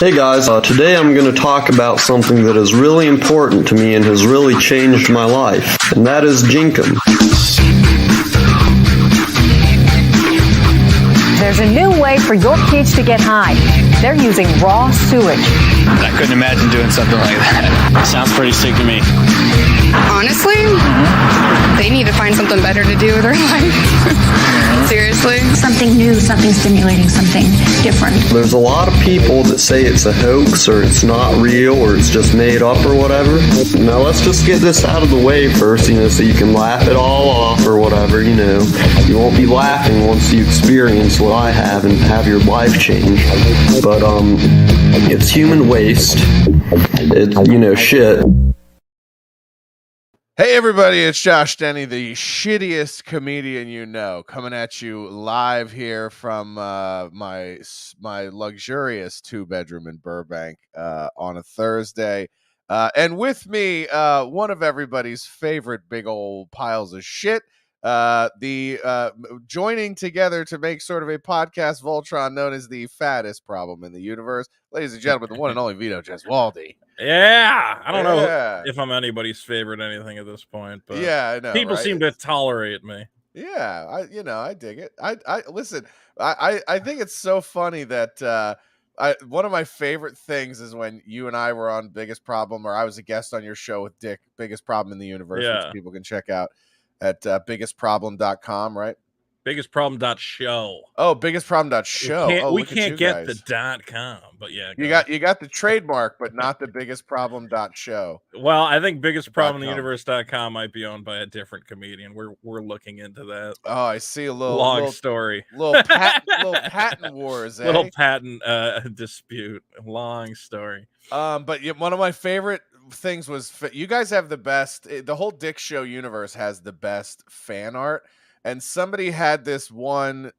Hey guys, today I'm going to talk about something that is really important to me and has really changed my life, and that is Jenkum. There's a new way for your kids to get high. They're using raw sewage. I couldn't imagine doing something like that. Sounds pretty sick to me. Honestly, they need to find something better to do with their life. Seriously. Something new, something stimulating, something different. There's a lot of people that say it's a hoax or it's not real or it's just made up or whatever. Now let's just get this out of the way first, so you can laugh it all off or whatever, You won't be laughing once you experience what I have and have your life change. But, it's human waste. It's, shit. Hey everybody, it's Josh Denny, the shittiest comedian coming at you live here from my luxurious 2-bedroom in Burbank on a Thursday. And with me, one of everybody's favorite big old piles of shit, joining together to make sort of a podcast Voltron known as the fattest problem in the universe. Ladies and gentlemen, the one and only Vito Gesualdi. Yeah, I don't know if I'm anybody's favorite anything at this point, but yeah, I know, people right? seem to tolerate me. Yeah, I dig it. I listen. I think it's so funny that one of my favorite things is when you and I were on Biggest Problem, or I was a guest on your show with Dick, Biggest Problem in the Universe, which people can check out at biggestproblem.com, right? Biggestproblem.show. Oh, biggestproblem.show. We can't get the .com, but yeah. You got the trademark, but not the biggestproblem.show. Well, I think biggestproblem.universe.com might be owned by a different comedian. We're looking into that. Oh, I see a long story. Little patent wars, Little patent dispute. Long story. But one of my favorite things was you guys have the best. The whole Dick Show universe has the best fan art. And somebody had this one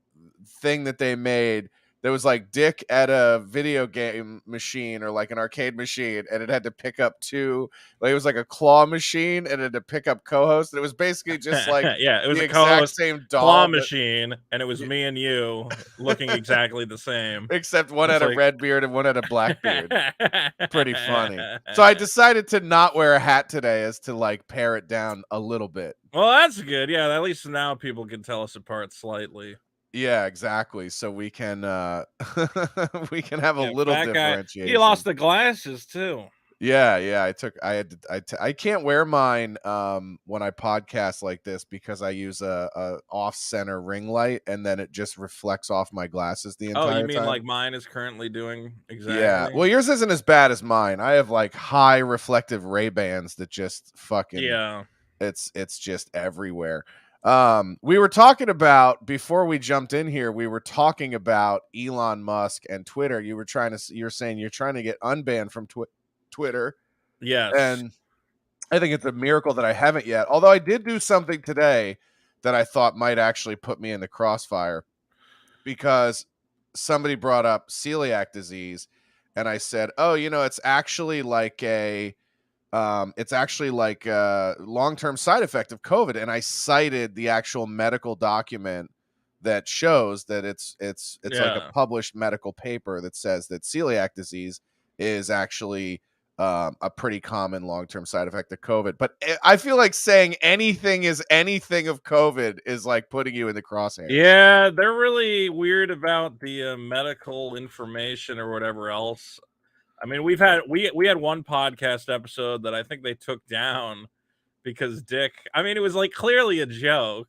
thing that they made that was like Dick at a video game machine or like an arcade machine, and it had to pick up two. Like it was like a claw machine, and it had to pick up co-host. And it was basically just like it was the a co-host same doll, claw machine, and it was me and you looking exactly the same, except one had a red beard and one had a black beard. Pretty funny. So I decided to not wear a hat today, as to like pare it down a little bit. Well, that's good. Yeah, at least now people can tell us apart slightly. Yeah, exactly. So we can we can have a little differentiation. He lost the glasses too. Yeah. I can't wear mine when I podcast like this because I use a off-center ring light, and then it just reflects off my glasses the entire time. Oh, you mean like mine is currently doing exactly? Yeah. Well, yours isn't as bad as mine. I have like high reflective Ray-Bans that just fucking It's just everywhere. We were talking about, before we jumped in here, we were talking about Elon Musk and Twitter. You're saying you're trying to get unbanned from Twitter. Yes. And I think it's a miracle that I haven't yet. Although I did do something today that I thought might actually put me in the crossfire, because somebody brought up celiac disease, and I said, "Oh, it's actually like a long-term side effect of COVID." And I cited the actual medical document that shows that it's like a published medical paper that says that celiac disease is actually a pretty common long-term side effect of COVID. But I feel like saying anything is anything of COVID is like putting you in the crosshairs. Yeah, they're really weird about the medical information or whatever else. I mean, we had one podcast episode that I think they took down because Dick, I mean, it was like clearly a joke.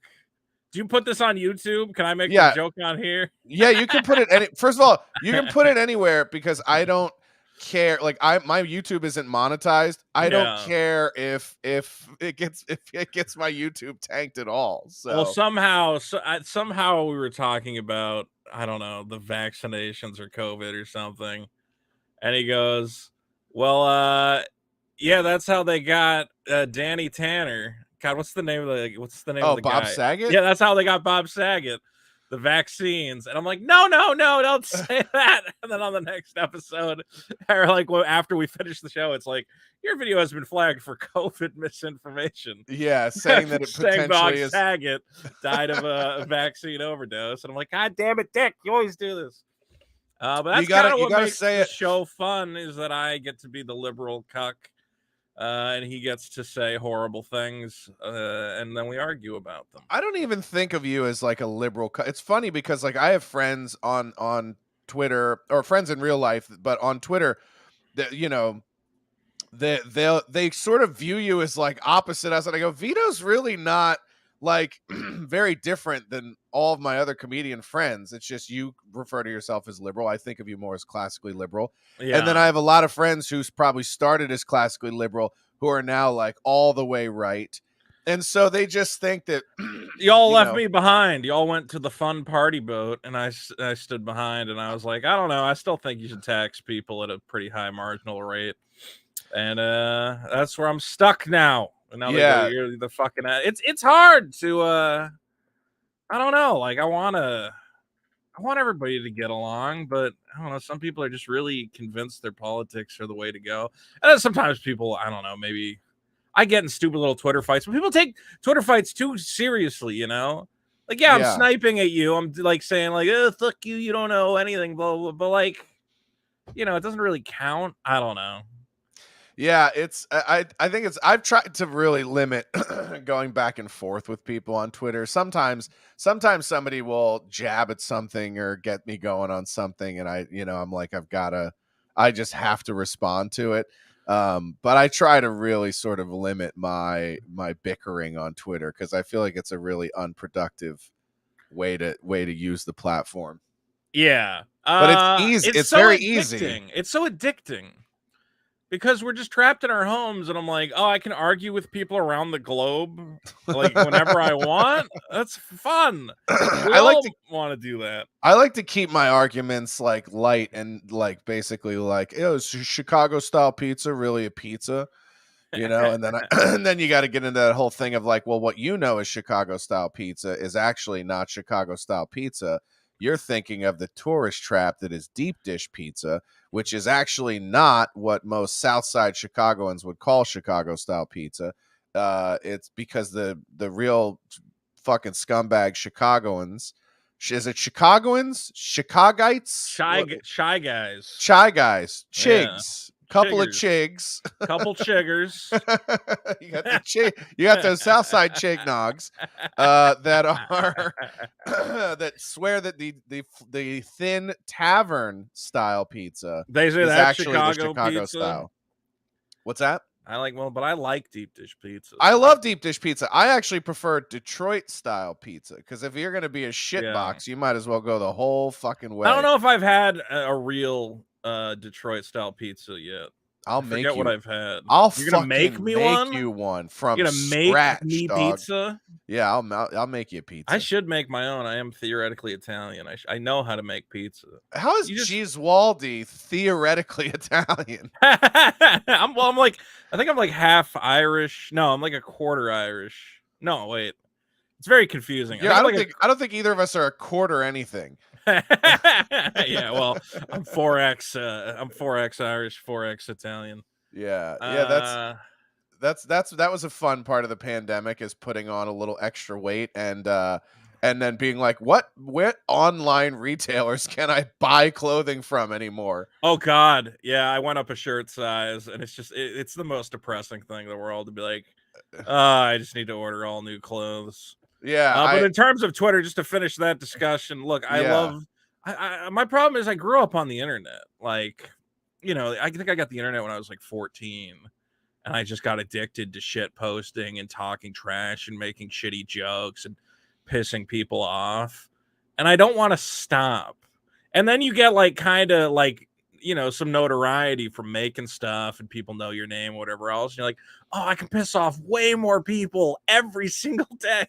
Do you put this on YouTube? Can I make a joke on here? Yeah, you can put it first of all, you can put it anywhere, because I don't care. Like my YouTube isn't monetized. I don't care if it gets my YouTube tanked at all. So well, somehow we were talking about, I don't know, the vaccinations or COVID or something. And he goes, well, that's how they got Danny Tanner. God, what's the name of the guy? Bob Saget? Yeah, that's how they got Bob Saget, the vaccines. And I'm like, no, don't say that. And then on the next episode, or like after we finish the show, it's like, your video has been flagged for COVID misinformation. Yeah, saying that it potentially Bob is. Saget died of a vaccine overdose. And I'm like, God damn it, Dick, you always do this. But that's kind of what makes the show fun, is that I get to be the liberal cuck, and he gets to say horrible things, and then we argue about them. I don't even think of you as like a liberal. It's funny because like I have friends on Twitter, or friends in real life, but on Twitter that, you know, they sort of view you as like opposite us, and I go, Vito's really not like very different than all of my other comedian friends. It's just you refer to yourself as liberal. I think of you more as classically liberal. Yeah. And then I have a lot of friends who's probably started as classically liberal who are now like all the way right. And so they just think that y'all left me behind. Y'all went to the fun party boat, and I stood behind, and I was like, I don't know. I still think you should tax people at a pretty high marginal rate. And that's where I'm stuck now. And now you're the fucking. It's hard to. I don't know. Like I want everybody to get along, but I don't know. Some people are just really convinced their politics are the way to go. And then sometimes people, I don't know. Maybe I get in stupid little Twitter fights, but people take Twitter fights too seriously. You know, like I'm sniping at you. I'm like saying like, "Oh, fuck you. You don't know anything." Blah blah. But like, it doesn't really count. I don't know. Yeah, I think I've tried to really limit going back and forth with people on Twitter. Sometimes somebody will jab at something or get me going on something, and I'm like, I just have to respond to it. But I try to really sort of limit my bickering on Twitter, because I feel like it's a really unproductive way to use the platform. Yeah, but it's easy. It's so very easy. It's so addicting. Because we're just trapped in our homes, and I'm like, oh, I can argue with people around the globe, like whenever I want. That's fun. I want to do that. I like to keep my arguments like light and like basically like, is Chicago style pizza really a pizza? And then and then you got to get into that whole thing of like, well, what you know as Chicago style pizza is actually not Chicago style pizza. You're thinking of the tourist trap that is deep dish pizza, which is actually not what most Southside Chicagoans would call Chicago style pizza. It's because the real fucking scumbag Chicagoans, is it Chicagoans? Chicagites? Shy guys. Chigs. Couple of chigs. Couple chiggers. You got those Southside chignogs that are that swear that the thin tavern style pizza is actually the Chicago style. What's that? But I like deep dish pizza. I love deep dish pizza. I actually prefer Detroit style pizza, because if you're gonna be a shitbox, you might as well go the whole fucking way. I don't know if I've had a real Detroit style pizza yet. I'll make you what I've had. You're gonna make you one from You're gonna scratch, make me dog. Pizza. Yeah, I'll make you a pizza. I should make my own. I am theoretically Italian. I know how to make pizza. How is Gesualdi theoretically Italian? I'm like, I think I'm like half Irish. No, I'm like a quarter Irish. No, wait. It's very confusing. Yeah, I don't think either of us are a quarter anything. Yeah, well, I'm 4x. I'm 4x Irish, 4x Italian. Yeah. That was a fun part of the pandemic, is putting on a little extra weight and then being like, what online retailers can I buy clothing from anymore? Oh God, yeah, I went up a shirt size, and it's just it's the most depressing thing in the world to be like, I just need to order all new clothes. Yeah, but in terms of Twitter, just to finish that discussion, look, I love. My problem is I grew up on the internet. Like, I think I got the internet when I was like 14, and I just got addicted to shit posting and talking trash and making shitty jokes and pissing people off, and I don't want to stop. And then you get like kind of like some notoriety from making stuff, and people know your name, whatever else. And you're like, oh, I can piss off way more people every single day.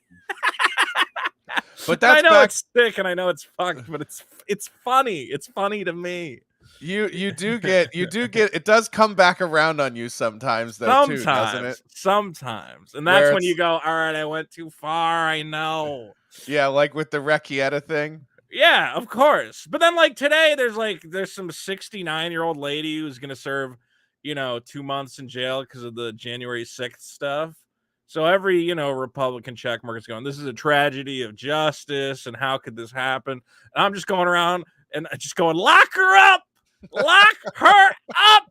But I know it's sick and I know it's fucked, but it's funny. It's funny to me. You do get it does come back around on you sometimes though, too, doesn't it? Sometimes. And that's when you go, all right, I went too far, I know. Yeah, like with the Recchietta thing. Yeah, of course. But then like today there's some 69-year-old lady who's gonna serve, 2 months in jail because of the January 6th stuff. So every, Republican checkmark is going, this is a tragedy of justice, and how could this happen? And I'm just going around and just going, lock her up, lock her up.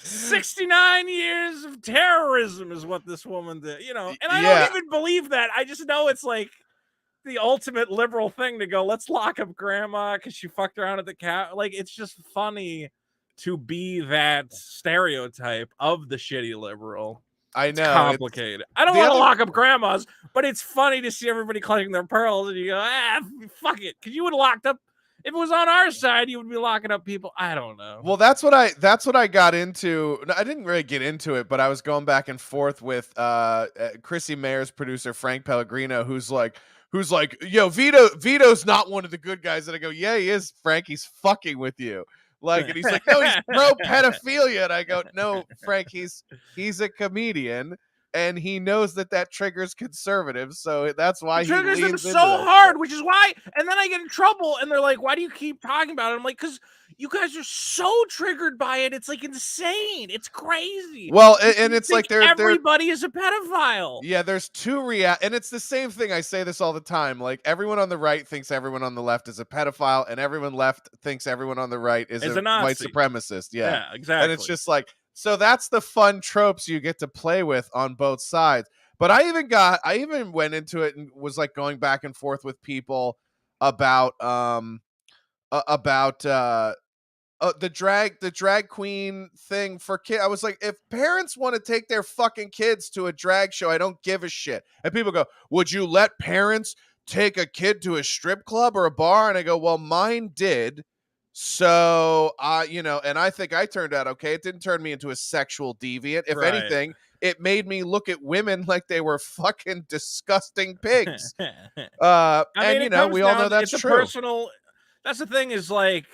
69 years of terrorism is what this woman did, and I don't even believe that. I just know it's like the ultimate liberal thing to go, let's lock up grandma because she fucked around at the cat. Like, it's just funny to be that stereotype of the shitty liberal. I know. It's complicated. I don't want to lock up grandmas, but it's funny to see everybody clutching their pearls and you go, fuck it. Because you would have locked up, if it was on our side, you would be locking up people. I don't know. Well, that's what I got into. I didn't really get into it, but I was going back and forth with Chrissy Mayer's producer, Frank Pellegrino, who's like, yo, Vito's not one of the good guys. And I go, yeah, he is, Frank. He's fucking with you. Like, and he's like, no, he's pro pedophilia. And I go, no, Frank, he's a comedian. And he knows that triggers conservatives, so that's why he triggers them leans so into that. hard, which is why. And then I get in trouble, and they're like, "Why do you keep talking about it?" I'm like, "Because you guys are so triggered by it. It's like insane. It's crazy." Well, and it's like everybody is a pedophile. Yeah, there's two and it's the same thing. I say this all the time. Like, everyone on the right thinks everyone on the left is a pedophile, and everyone left thinks everyone on the right is a white supremacist. Yeah, exactly. And it's just like. So that's the fun tropes you get to play with on both sides. But I even went into it and was like going back and forth with people about the drag queen thing for kids. I was like, if parents want to take their fucking kids to a drag show, I don't give a shit. And people go, would you let parents take a kid to a strip club or a bar? And I go, well, mine did. So, and I think I turned out okay. It didn't turn me into a sexual deviant. If anything, it made me look at women like they were fucking disgusting pigs. I mean, we all know that's true. That's the thing is like,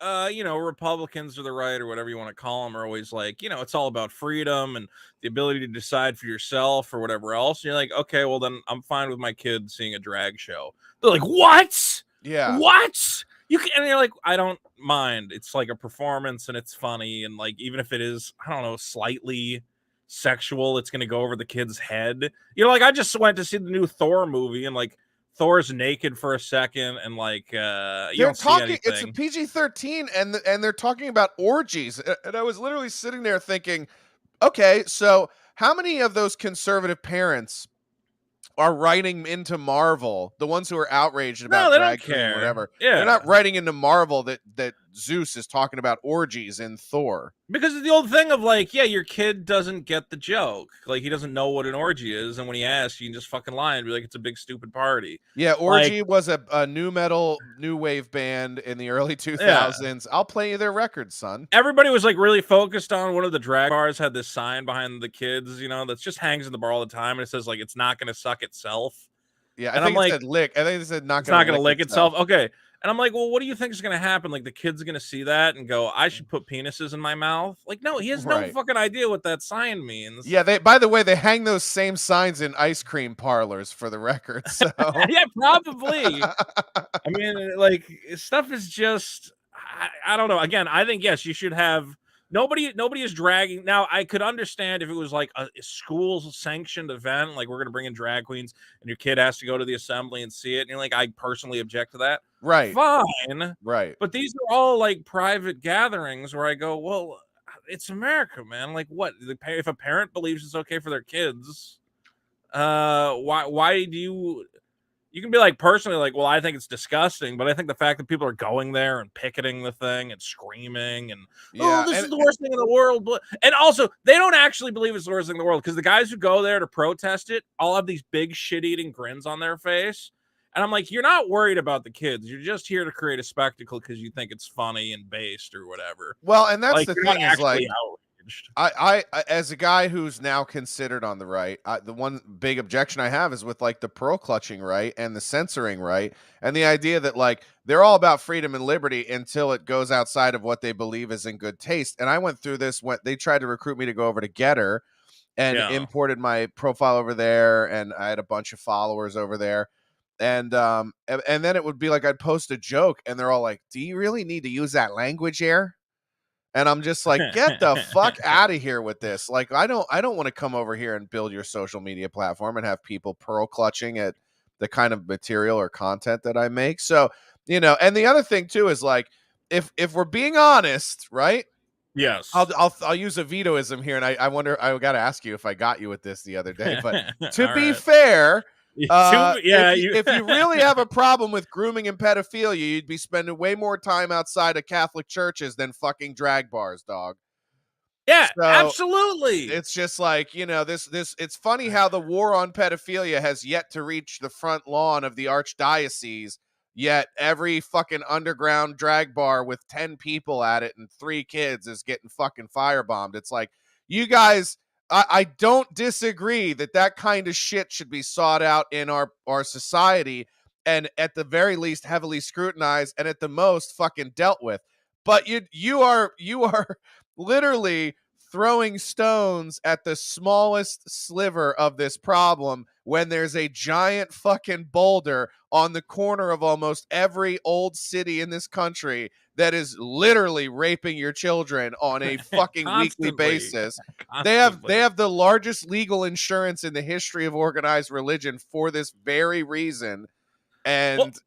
Republicans or the right or whatever you want to call them are always like, it's all about freedom and the ability to decide for yourself or whatever else. And you're like, okay, well then I'm fine with my kid seeing a drag show. They're like, what? Yeah. What? And you're like, I don't mind. It's like a performance and it's funny. And like, even if it is, I don't know, slightly sexual, it's going to go over the kid's head. Like I just went to see the new Thor movie and like Thor's naked for a second and like, you don't see anything. It's a PG-13 and they're talking about orgies. And I was literally sitting there thinking, okay, so how many of those conservative parents are writing into Marvel, the ones who are outraged about drag queen or whatever. Yeah. They're not writing into Marvel that Zeus is talking about orgies in Thor. Because it's the old thing of like, yeah, your kid doesn't get the joke. Like, he doesn't know what an orgy is. And when he asks, you can just fucking lie and be like, it's a big stupid party. Yeah, Orgy was a new metal, new wave band in the early 2000s. Yeah. I'll play you their records, son. Everybody was like really focused on one of the drag bars had this sign behind the kids, that just hangs in the bar all the time. And it says like, it's not going to suck itself. Yeah, I think it said lick. I think it said not going to lick itself. Okay. And I'm like, well, what do you think is going to happen? Like, the kid's going to see that and go, I should put penises in my mouth? Like, no, he has no fucking idea what that sign means. Yeah, by the way, they hang those same signs in ice cream parlors for the record. So yeah, probably. I mean, like, stuff is just, I don't know. Again, I think, yes, you should have, nobody is dragging. Now, I could understand if it was like a school's sanctioned event, like we're going to bring in drag queens and your kid has to go to the assembly and see it. And you're like, I personally object to that. Right. Fine. Right. But these are all like private gatherings where I go, well, it's America, man. Like, what? If a parent believes it's okay for their kids, why do you can be like personally like, well, I think it's disgusting, but I think the fact that people are going there and picketing the thing and screaming and this is the worst thing in the world. And also, they don't actually believe it's the worst thing in the world because the guys who go there to protest it all have these big shit-eating grins on their face. And I'm like, you're not worried about the kids. You're just here to create a spectacle because you think it's funny and based or whatever. Well, and that's like, the thing is like, outraged. I as a guy who's now considered on the right, the one big objection I have is with like the pearl clutching right and the censoring right and the idea that like they're all about freedom and liberty until it goes outside of what they believe is in good taste. And I went through this when they tried to recruit me to go over to Getter and imported my profile over there, and I had a bunch of followers over there. And then it would be like I'd post a joke and they're all like, do you really need to use that language here? And I'm just like, get the fuck out of here with this. Like, I don't want to come over here and build your social media platform and have people pearl clutching at the kind of material or content that I make. So And the other thing too is like, if we're being honest, right? Yes. I'll use a Vitoism here, and I wonder, I got to ask you if I got you with this the other day, but to All be right. fair, Yeah, if you really have a problem with grooming and pedophilia, you'd be spending way more time outside of Catholic churches than fucking drag bars, dog. Yeah, So absolutely. it's just like, this it's funny how the war on pedophilia has yet to reach the front lawn of the archdiocese, yet every fucking underground drag bar with 10 people at it and 3 kids is getting fucking firebombed. It's like, you guys, I don't disagree that kind of shit should be sought out in our society, and at the very least heavily scrutinized, and at the most fucking dealt with. But you are literally throwing stones at the smallest sliver of this problem when there's a giant fucking boulder on the corner of almost every old city in this country that is literally raping your children on a fucking weekly basis. They have the largest legal insurance in the history of organized religion for this very reason. And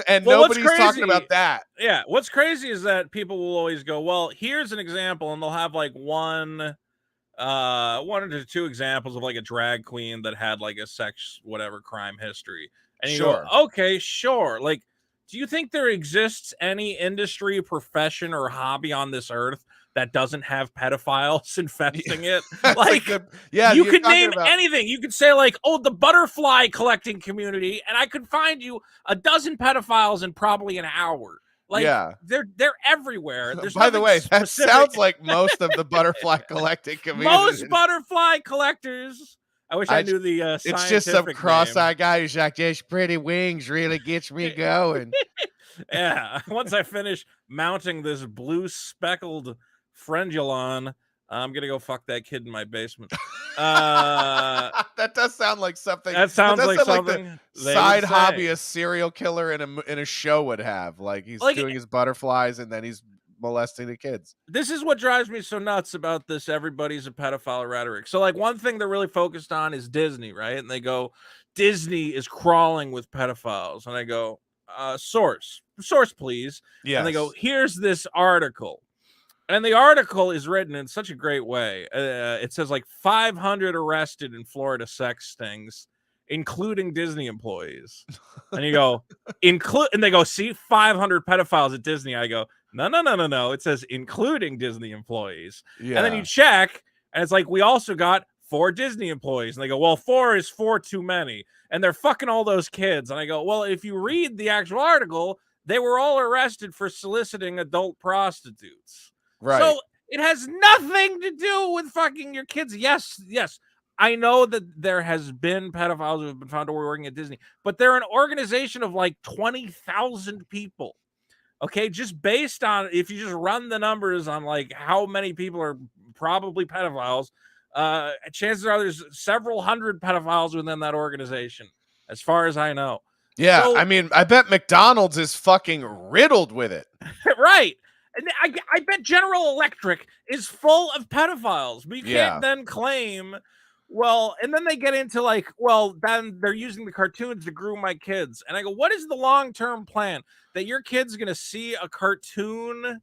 nobody's talking about that. Yeah, what's crazy is that people will always go, well, here's an example, and they'll have like one or two examples of like a drag queen that had like a sex whatever crime history. And you go, okay, sure. Like, do you think there exists any industry, profession, or hobby on this earth that doesn't have pedophiles infesting it? Like, you could name anything. You could say like, oh, the butterfly collecting community, and I could find you a dozen pedophiles in probably an hour. Like, they're everywhere. By the way, that sounds like most of the butterfly collecting community. Most butterfly collectors. I wish I knew the it's just some cross-eyed guy who's like, "These pretty wings really gets me going." Yeah. Once I finish mounting this blue speckled frenulon, I'm gonna go fuck that kid in my basement. That does sound like something. That sounds like something like the side hobby a serial killer in a show would have. Like, he's doing his butterflies and then he's molesting the kids. This is what drives me so nuts about this everybody's a pedophile rhetoric. So like, one thing they're really focused on is Disney, right? And they go, Disney is crawling with pedophiles. And I go, source please. Yes. And they go, here's this article. And the article is written in such a great way. It says like 500 arrested in Florida sex stings, including Disney employees. And you go, and they go, see, 500 pedophiles at Disney. I go, no. It says including Disney employees. Yeah. And then you check, and it's like, we also got 4 Disney employees. And they go, well, 4 is 4 too many. And they're fucking all those kids. And I go, well, if you read the actual article, they were all arrested for soliciting adult prostitutes. Right. So it has nothing to do with fucking your kids. Yes. I know that there has been pedophiles who have been found to be working at Disney, but they're an organization of like 20,000 people. Okay, just based on, if you just run the numbers on like how many people are probably pedophiles, chances are there's several hundred pedophiles within that organization, as far as I know. Yeah, so, I mean, I bet McDonald's is fucking riddled with it. Right. And I bet General Electric is full of pedophiles. But you can't then claim, well, and then they get into like, well, then they're using the cartoons to groom my kids. And I go, what is the long-term plan? That your kid's going to see a cartoon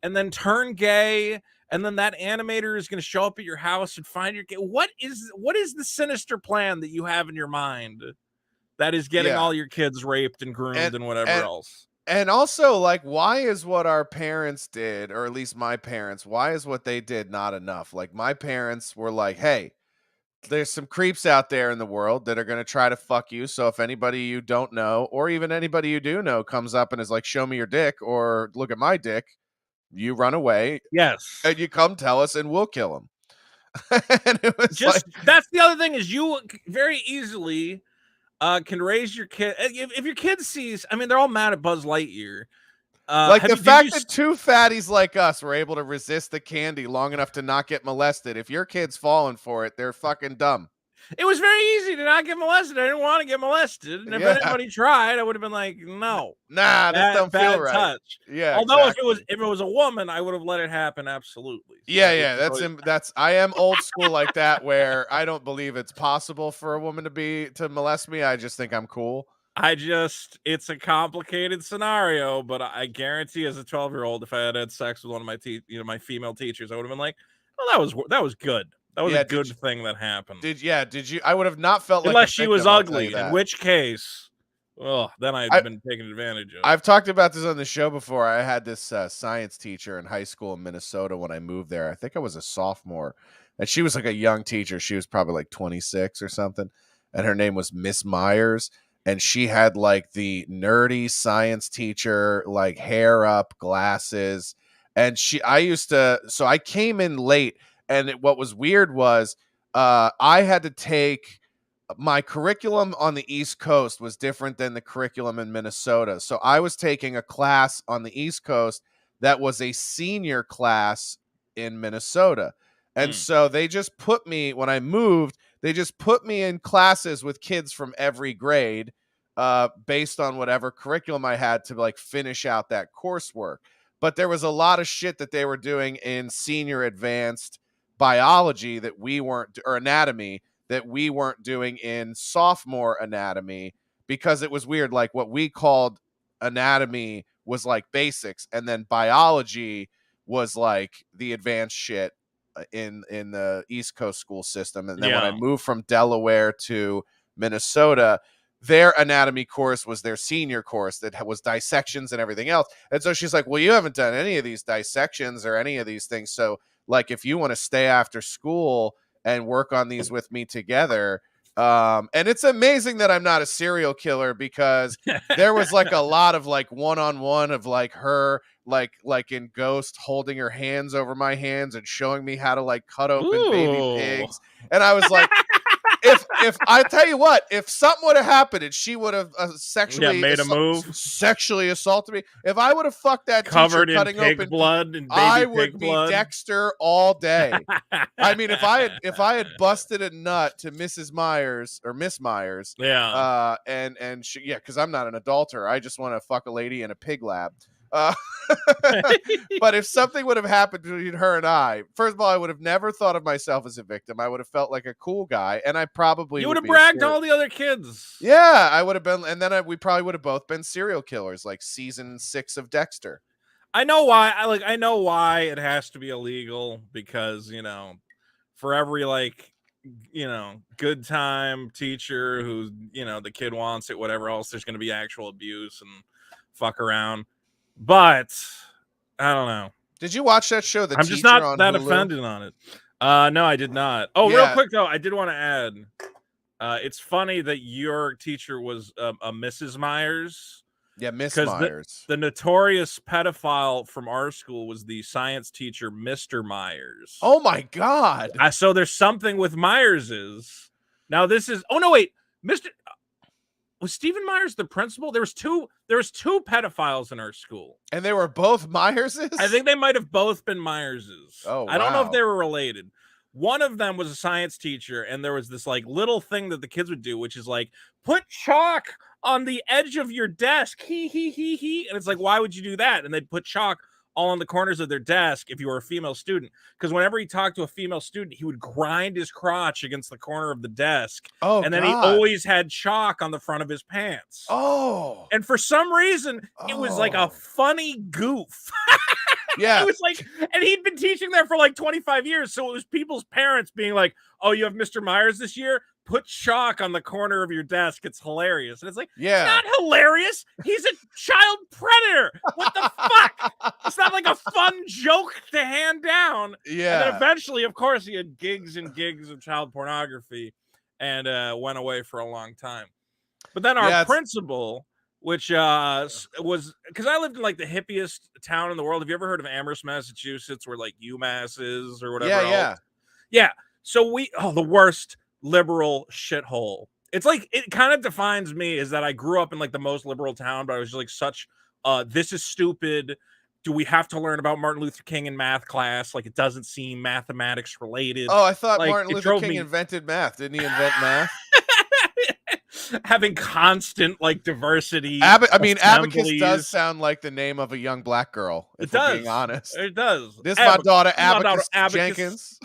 and then turn gay, and then that animator is going to show up at your house and find your kid? What is the sinister plan that you have in your mind that is getting all your kids raped and groomed and whatever else? And also, like, why is what our parents did, or at least my parents, why is what they did not enough? Like, my parents were like, hey, there's some creeps out there in the world that are going to try to fuck you. So if anybody you don't know, or even anybody you do know, comes up and is like, show me your dick or look at my dick, you run away. Yes. And you come tell us and we'll kill him. And it was just, that's the other thing, is you very easily can raise your kid. If your kid sees, I mean, they're all mad at Buzz Lightyear. Like the fact that 2 fatties like us were able to resist the candy long enough to not get molested. If your kid's falling for it, they're fucking dumb. It was very easy to not get molested. I didn't want to get molested. And if anybody tried, I would have been like, no. Nah, that don't feel right. Touch. Yeah. Although if it was a woman, I would have let it happen, absolutely. So that's I am old school like that, where I don't believe it's possible for a woman to molest me. I just think I'm cool. It's a complicated scenario, but I guarantee as a 12-year-old, if I had had sex with one of my my female teachers, I would have been like, "Oh, that was good. That was a good thing that happened." Did you? I would have not felt like Unless a she victim, was I'll tell you ugly, in that. which case, well, then I'd been taken advantage of. I've talked about this on the show before. I had this science teacher in high school in Minnesota when I moved there. I think I was a sophomore, and she was like a young teacher. She was probably like 26 or something, and her name was Miss Myers. And she had like the nerdy science teacher, like hair up, glasses. And so I came in late. And what was weird was I had to take my curriculum on the East Coast was different than the curriculum in Minnesota. So I was taking a class on the East Coast that was a senior class in Minnesota. And so they just put me, when I moved, they just put me in classes with kids from every grade based on whatever curriculum I had to like finish out that coursework. But there was a lot of shit that they were doing in senior advanced biology that we weren't, or anatomy, that we weren't doing in sophomore anatomy, because it was weird. Like what we called anatomy was like basics, and then biology was like the advanced shit in the East Coast school system. And then when I moved from Delaware to Minnesota, their anatomy course was their senior course that was dissections and everything else. And so she's like, well, you haven't done any of these dissections or any of these things. So like, if you want to stay after school and work on these with me together. And it's amazing that I'm not a serial killer, because there was like a lot of like one-on-one of like her, like in Ghost, holding her hands over my hands and showing me how to like cut open baby pigs. And I was like, if I tell you what, if something would have happened and she would have sexually assaulted me, if I would have fucked that covered teacher cutting open blood and I baby would pig be blood. Dexter all day. I mean, if I had busted a nut to Mrs. Myers or Miss Myers, and she, because I'm not an adulterer, I just want to fuck a lady in a pig lab. But if something would have happened between her and I, first of all, I would have never thought of myself as a victim. I would have felt like a cool guy, and I probably would have bragged to all the other kids. Yeah, I would have been, and then we probably would have both been serial killers, like season 6 of Dexter. I know why. I know why it has to be illegal, because for every good time teacher who the kid wants it, whatever else, there's going to be actual abuse and fuck around. But I don't know. Did you watch that show? I'm just not that offended on it. No, I did not. Oh, real quick though, I did want to add. It's funny that your teacher was a Mrs. Myers. Yeah, Miss Myers. The notorious pedophile from our school was the science teacher, Mr. Myers. Oh my God! So there's something with Myerses. Now this is. Oh no, wait, was Stephen Myers the principal? There was two pedophiles in our school, and they were both Myerses. I think they might have both been Myerses. Oh, wow. I don't know if they were related. One of them was a science teacher, and there was this like little thing that the kids would do, which is like put chalk on the edge of your desk. He. And it's like, why would you do that? And they'd put chalk all on the corners of their desk if you were a female student, because whenever he talked to a female student, he would grind his crotch against the corner of the desk. And then he always had chalk on the front of his pants. And for some reason, it was like a funny goof. Yeah. It was like, and he'd been teaching there for like 25 years. So it was people's parents being like, oh, you have Mr. Myers this year? Put chalk on the corner of your desk. It's hilarious. And it's like, it's not hilarious. He's a child predator. What the fuck? It's not like a fun joke to hand down. Yeah. And then eventually, of course, he had gigs and gigs of child pornography and went away for a long time. But then our principal, which was, because I lived in like the hippiest town in the world. Have you ever heard of Amherst, Massachusetts, where like UMass is or whatever else? Yeah. So the worst liberal shithole. It's like, it kind of defines me, is that I grew up in like the most liberal town, but I was like this is stupid. Do we have to learn about Martin Luther King in math class? Like, it doesn't seem mathematics related. Oh, I thought Martin Luther King invented math. Didn't he invent math? Having constant like diversity. Abacus does sound like the name of a young black girl. If we're being honest, it does. This is my daughter Abacus Jenkins.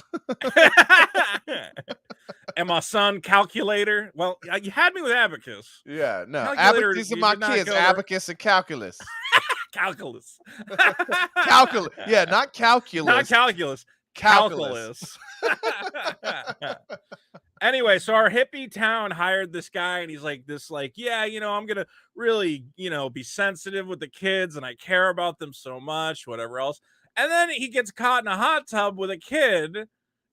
And my son, calculator. Well, you had me with abacus. Yeah, no. Calculator, These are you my did not kids, go there. abacus and calculus. Calculus. Calculus. Yeah, not calculus. Not calculus. Calculus. Anyway, so our hippie town hired this guy, and he's like, yeah, I'm gonna really, be sensitive with the kids, and I care about them so much, whatever else. And then he gets caught in a hot tub with a kid,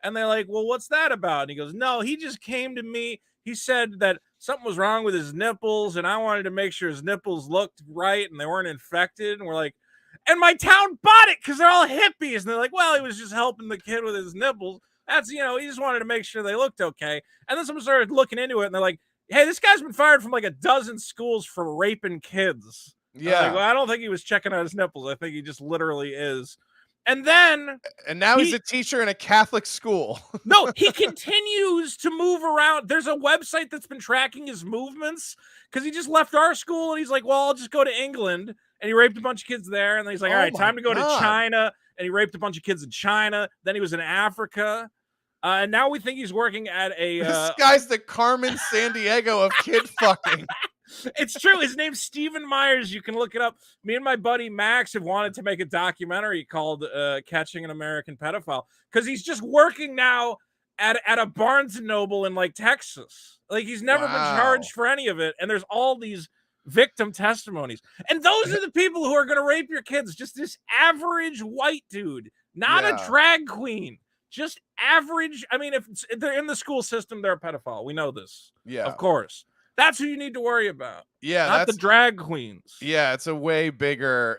and they're like, well, what's that about? And he goes, no, he just came to me. He said that something was wrong with his nipples, and I wanted to make sure his nipples looked right and they weren't infected. And we're like, and my town bought it because they're all hippies. And they're like, well, he was just helping the kid with his nipples. That's, he just wanted to make sure they looked okay. And then someone started looking into it, and they're like, hey, this guy's been fired from like a dozen schools for raping kids. Yeah. Like, well, I don't think he was checking out his nipples. I think he just literally is. And now he's a teacher in a Catholic school. No, he continues to move around. There's a website that's been tracking his movements because he just left our school, and he's like, well, I'll just go to England. And he raped a bunch of kids there. And then he's like, all right, time to go to China. And he raped a bunch of kids in China. Then he was in Africa. And now we think he's working at a... This guy's the Carmen Sandiego of kid fucking. It's true. His name's Stephen Myers. You can look it up. Me and my buddy Max have wanted to make a documentary called Catching an American Pedophile, because he's just working now at a Barnes and Noble in like Texas. Like, he's never been charged for any of it. And there's all these victim testimonies. And those are the people who are going to rape your kids. Just this average white dude, not a drag queen. Just average. I mean, if they're in the school system, they're a pedophile. We know this. Yeah. Of course. That's who you need to worry about. Yeah. Not the drag queens. Yeah. That's a way bigger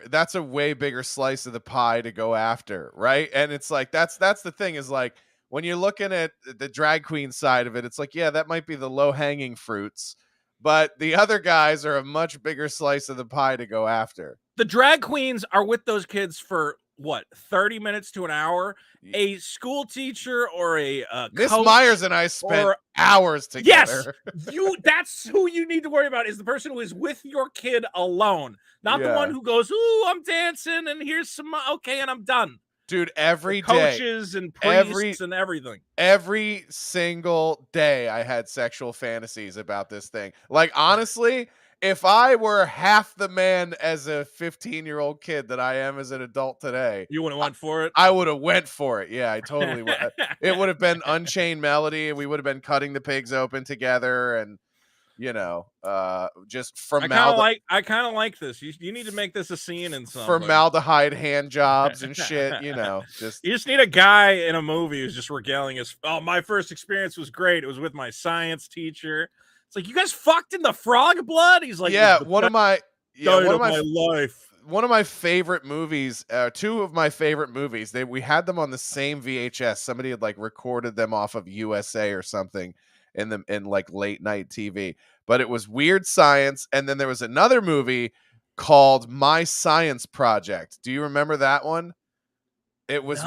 slice of the pie to go after. Right. And it's like, that's the thing is like, when you're looking at the drag queen side of it, it's like, yeah, that might be the low hanging fruits, but the other guys are a much bigger slice of the pie to go after. The drag queens are with those kids for what, 30 minutes to an hour? A school teacher or a Miss Myers and I spent hours together. Yes, that's who you need to worry about, is the person who is with your kid alone, not the one who goes, ooh, I'm dancing and here's some, okay, and I'm done. Dude, every day, coaches and priests and everything. Every single day I had sexual fantasies about this thing. Like, honestly, if I were half the man as a 15-year-old kid that I am as an adult today, you would have went for it? I would have went for it. Yeah, I totally would. It would have been Unchained Melody, and we would have been cutting the pigs open together, and just formaldehyde. I kind of like this. You need to make this a scene in something. Formaldehyde hand jobs and shit. You just need a guy in a movie who's just regaling his. Oh, my first experience was great. It was with my science teacher. It's like, you guys fucked in the frog blood. He's like, yeah, one of my life. One of my favorite movies, two of my favorite movies. We had them on the same VHS. Somebody had like recorded them off of USA or something in like late night TV. But it was Weird Science, and then there was another movie called My Science Project. Do you remember that one? It was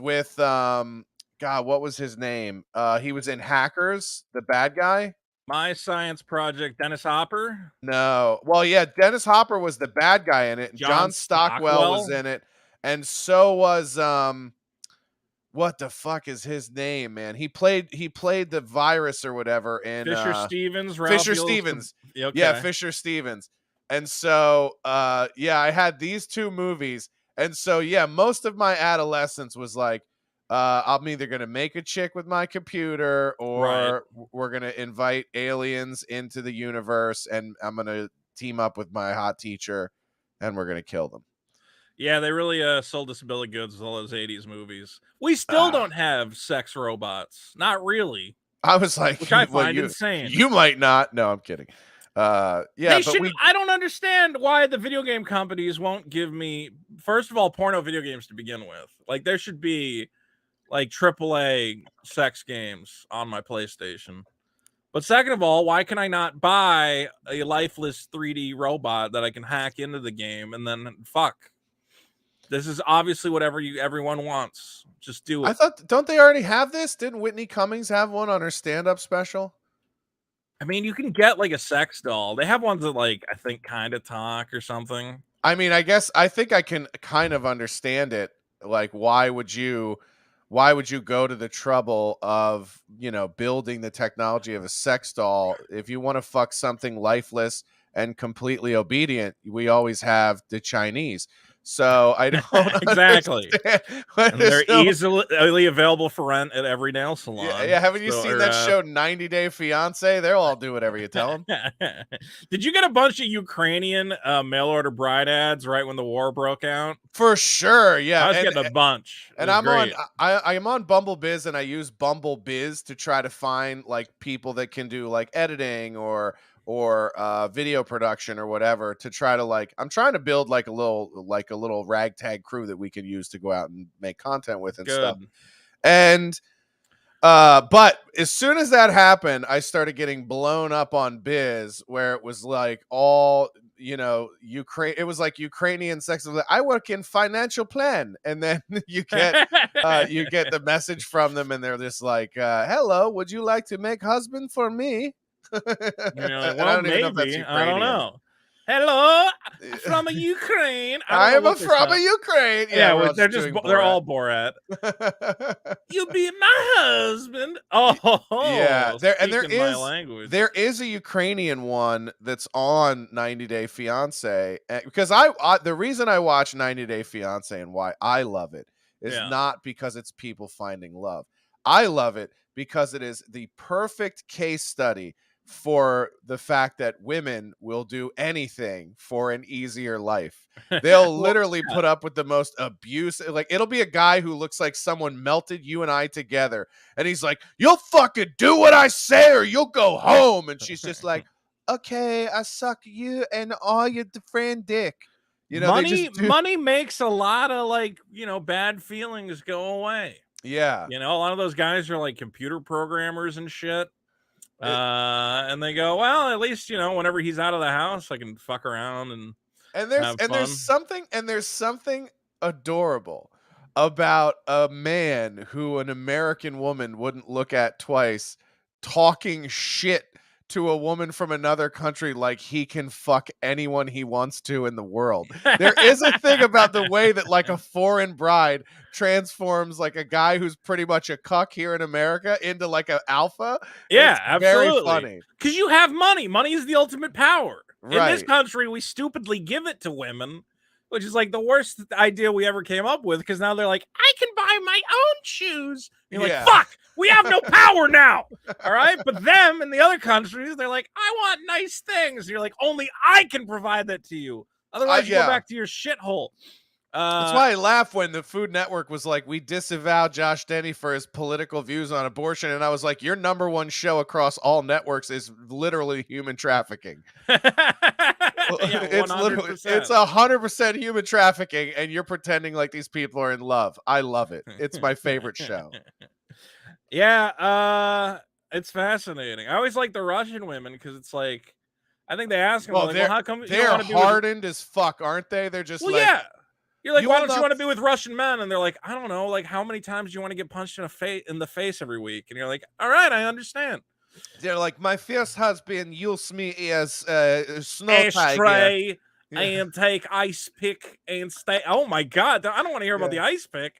with God, what was his name? He was in Hackers, the bad guy. My Science Project, Dennis Hopper? No. Well, yeah, Dennis Hopper was the bad guy in it. And John Stockwell was in it. And so was what the fuck is his name, man? He played the virus or whatever in Fisher Stevens. Fisher Stevens. Okay. Yeah, Fisher Stevens. And so yeah, I had these two movies. And so yeah, most of my adolescence was like, I'm either going to make a chick with my computer, or we're going to invite aliens into the universe, and I'm going to team up with my hot teacher, and we're going to kill them. Yeah, they really sold us a bill of goods with all those 80s movies. We still don't have sex robots. Not really. I was like, which I find insane. You might not. No, I'm kidding. Yeah, I don't understand why the video game companies won't give me, first of all, porno video games to begin with. Like, there should be like AAA sex games on my PlayStation. But second of all, why can I not buy a lifeless 3D robot that I can hack into the game and then fuck? This is obviously what everyone wants. Just do it. I thought, don't they already have this? Didn't Whitney Cummings have one on her stand-up special? I mean, you can get like a sex doll. They have ones that like, I think, kind of talk or something. I mean, I think I can kind of understand it. Like, why would you why would you go to the trouble of, building the technology of a sex doll? If you want to fuck something lifeless and completely obedient, we always have the Chinese. So I don't Exactly. understand. And they're easily available for rent at every nail salon. Yeah, haven't you seen that show 90 Day Fiance? They'll all do whatever you tell them. Did you get a bunch of Ukrainian mail order bride ads right when the war broke out? For sure, yeah. I was getting a bunch. And I'm on Bumble Biz, and I use Bumble Biz to try to find like people that can do like editing or video production or whatever, to try to I'm trying to build like a little ragtag crew that we can use to go out and make content with and stuff. And but as soon as that happened, I started getting blown up on Biz, where it was like all Ukraine. It was like Ukrainian sex. I work in financial plan, and then you get the message from them, and they're just like, "Hello, would you like to make husband for me?" Like, well, maybe. I don't know. Hello, from Ukraine. I am from Ukraine. Yeah, they're all Borat. You be my husband. Oh, yeah. There is a Ukrainian one that's on 90 Day Fiance, because the reason I watch 90 Day Fiance and why I love it is not because it's people finding love. I love it because it is the perfect case study for the fact that women will do anything for an easier life. They'll literally put up with the most abuse. Like, it'll be a guy who looks like someone melted you and I together, and he's like, "You'll fucking do what I say or you'll go home." And she's just like, "Okay, I suck you and all your friend dick." Money makes a lot of bad feelings go away. Yeah. A lot of those guys are like computer programmers and shit. And they go, well, at least whenever he's out of the house, I can fuck around and there's something adorable about a man who an American woman wouldn't look at twice, talking shit to a woman from another country like he can fuck anyone he wants to in the world. There is a thing about the way that like a foreign bride transforms like a guy who's pretty much a cuck here in America into like an alpha. Yeah, it's absolutely. Very funny. Because you have money. Money is the ultimate power. Right. In this country, we stupidly give it to women, which is like the worst idea we ever came up with, because now they're like, I can buy my own shoes. And you're like, fuck, we have no power now. All right. But them in the other countries, they're like, I want nice things. And you're like, only I can provide that to you. Otherwise, you go back to your shithole. That's why I laugh when the Food Network was like, we disavow Josh Denny for his political views on abortion. And I was like, your number one show across all networks is literally human trafficking. It's 100% human trafficking, and you're pretending like these people are in love. I love it. It's my favorite show. Yeah, it's fascinating. I always like the Russian women, because it's like, I think they ask them, well, how come they're hardened as fuck, aren't they? They're just yeah. You're like, why don't you want to be with Russian men? And they're like, I don't know. Like, how many times do you want to get punched in the face every week? And you're like, all right, I understand. They're like, my first husband used me as snow ashtray and take ice pick and stay. Oh my God, I don't want to hear about the ice pick.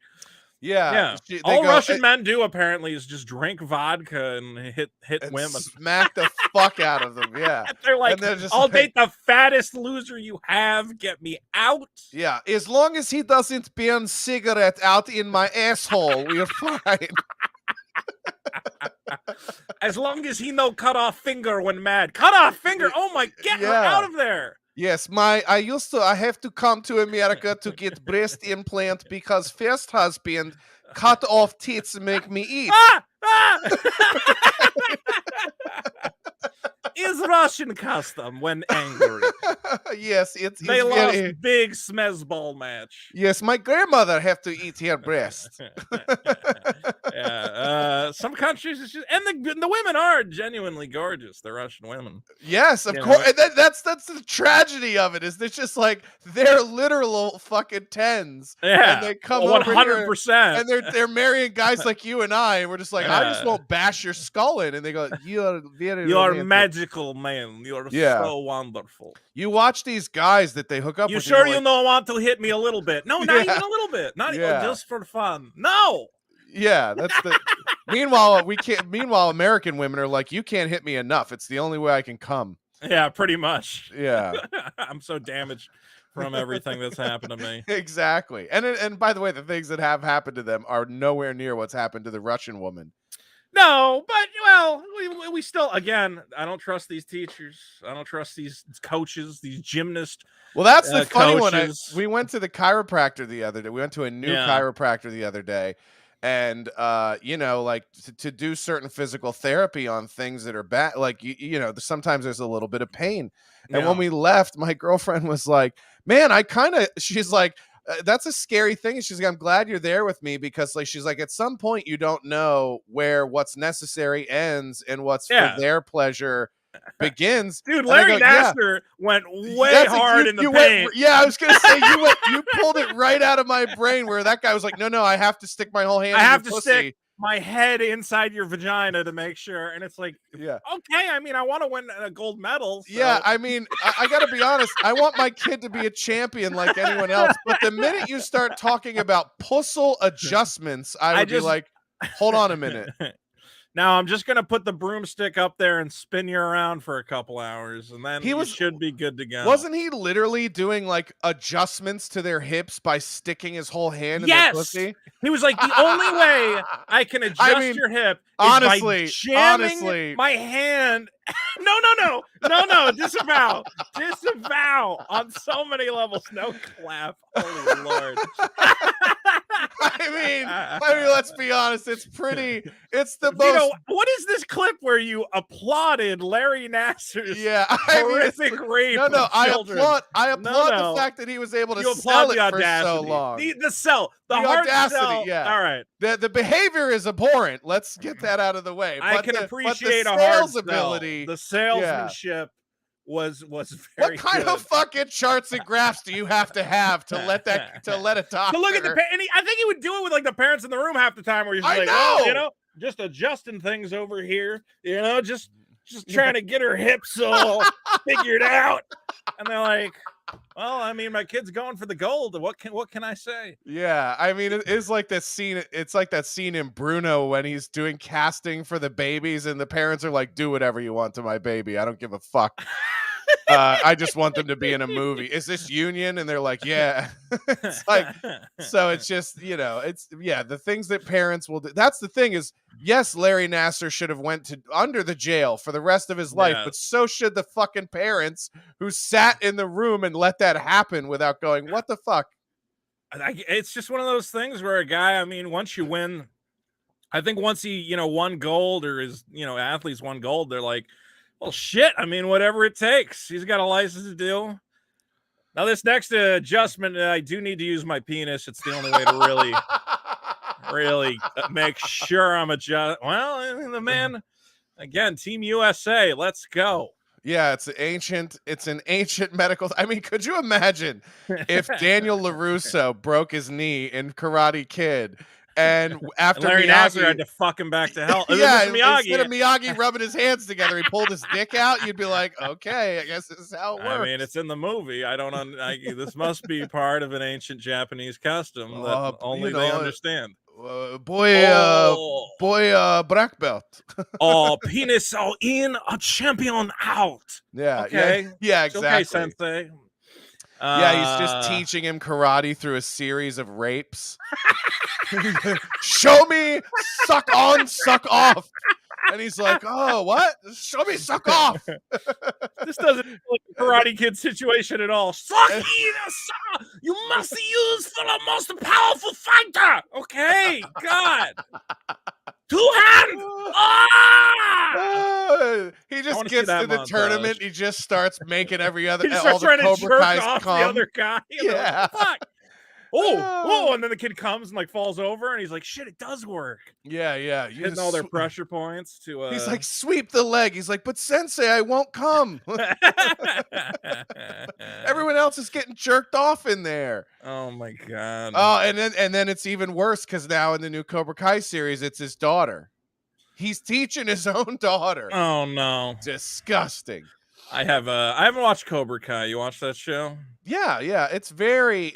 Yeah. All Russian men do apparently is just drink vodka and hit and women, smack the fuck out of them. Yeah, they're like, I'll date the fattest loser you have. Get me out. Yeah, as long as he doesn't burn cigarette out in my asshole, we're fine. As long as he no cut off finger when mad. Cut off finger. Oh my, get her out of there. Yes, I have to come to America to get breast implant because first husband cut off tits and make me eat. Is Russian custom when angry. Yes, they lost big smezball match. Yes, my grandmother have to eat her breast. Yeah, some countries it's just, and the women are genuinely gorgeous. The Russian women. Yes, of course. And that's the tragedy of it. Is it's just like they're literal fucking tens. Yeah, and they come over 100%, and they're marrying guys like you and I, and we're just like, I just won't bash your skull in, and they go, you're magical, man. You're so wonderful. You watch these guys that they hook up you with. You sure you don't want to hit me a little bit? No, not even a little bit. Not even just for fun. No. Yeah, that's the. Meanwhile, we can't. Meanwhile, American women are like, you can't hit me enough. It's the only way I can come. Yeah, pretty much. Yeah. I'm so damaged from everything that's happened to me. Exactly. And by the way, the things that have happened to them are nowhere near what's happened to the Russian woman. No, but well, we still, again, I don't trust these teachers. I don't trust these coaches, these gymnasts. Well, that's the funny one. coaches. We went to the chiropractor the other day. We went to a new chiropractor the other day. And, like to do certain physical therapy on things that are bad, like, sometimes there's a little bit of pain. And when we left, my girlfriend was like, man, she's like, that's a scary thing. She's like, I'm glad you're there with me because like, she's like, at some point you don't know where what's necessary ends and what's for their pleasure begins. Dude, Larry Nassar went way hard in the paint. I was gonna say you pulled it right out of my brain where that guy was like, no, I have to stick my whole hand. I have to stick my head inside your vagina to make sure. And it's like, okay, I mean, I want to win a gold medal. So. Yeah, I mean, I gotta be honest. I want my kid to be a champion like anyone else. But the minute you start talking about puzzle adjustments, I would be like, hold on a minute. Now I'm just gonna put the broomstick up there and spin you around for a couple hours, and then you should be good to go. Wasn't he literally doing like adjustments to their hips by sticking his whole hand in their pussy? He was like, the only way I can adjust your hip is by jamming my hand. No, disavow on so many levels. No clap. Holy Lord. I mean, let's be honest. It's the most. Vito, what is this clip where you applauded Larry Nassar's horrific rape? No, I applaud the fact that he was able to sell it for so long. The hard audacity, sell. Yeah. All right. The behavior is abhorrent. Let's get that out of the way. I can appreciate a hard ability. The salesmanship was very. What kind of fucking charts and graphs do you have to let a doctor to look at the? And I think he would do it with like the parents in the room half the time, where he's like, just adjusting things over here, just trying to get her hips all figured out. And they're like, well, I mean, my kid's going for the gold. What can I say? Yeah, I mean, it's like that scene. It's like that scene in Bruno when he's doing casting for the babies, and the parents are like, "Do whatever you want to my baby. I don't give a fuck. I just want them to be in a movie. Is this union?" And they're like, "Yeah." It's like, so it's just the things that parents will do. That's the thing is, yes, Larry Nassar should have went under the jail for the rest of his life, but so should the fucking parents who sat in the room and let that happen without going, "What the fuck?" It's just one of those things where a guy, I mean, once you win, I think once he, won gold or his, athletes won gold, they're like, well, shit. I mean, whatever it takes. He's got a license to do. Now, this next adjustment, I do need to use my penis. It's the only way to really make sure I'm adjust. Well, the man, again, Team USA. Let's go. Yeah, it's an ancient medical. I mean, could you imagine if Daniel LaRusso broke his knee in Karate Kid? And after Larry Nassar had to fuck him back to hell. Instead of Miyagi rubbing his hands together, he pulled his dick out. You'd be like, okay, I guess this is how it works. I mean, it's in the movie. I don't. This must be part of an ancient Japanese custom that only they understand. Black belt. Penis in, a champion out. Yeah. Okay. Yeah. Exactly. Okay, sensei. He's just teaching him karate through a series of rapes. Show me, suck on, suck off. And he's like, oh, what? Show me, suck off. This doesn't feel like a Karate Kid situation at all. Suck in, suck. You must use for the most powerful fighter. Okay, God. Two hands. He just gets to the tournament. He just starts making every other. He starts trying to jerk off the other guy. Yeah. Fuck. And then the kid comes and like falls over, and he's like, "Shit, it does work." Yeah. Hitting all their pressure points to. He's like, "Sweep the leg." He's like, "But Sensei, I won't come." Everyone else is getting jerked off in there. Oh my God. Oh, and then it's even worse because now in the new Cobra Kai series, it's his daughter. He's teaching his own daughter. Oh no, disgusting. I haven't watched Cobra Kai. You watched that show? Yeah. Everybody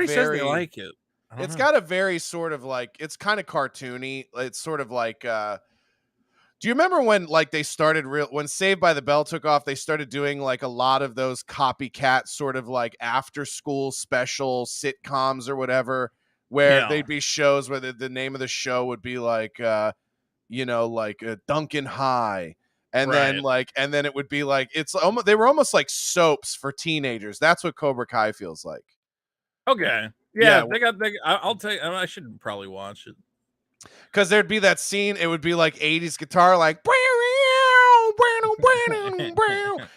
says they like it. It's got a very sort of like, it's kind of cartoony. It's sort of like, do you remember when like they started when Saved by the Bell took off, they started doing like a lot of those copycat sort of like after school special sitcoms or whatever, where Yeah. they'd be shows where the name of the show would be like, like Duncan High. And then and then it would be like, it's almost, they were almost like soaps for teenagers. That's what Cobra Kai feels like. Okay. Yeah, I'll tell you, I should probably watch it. Because there'd be that scene, it would be like 80s guitar, like,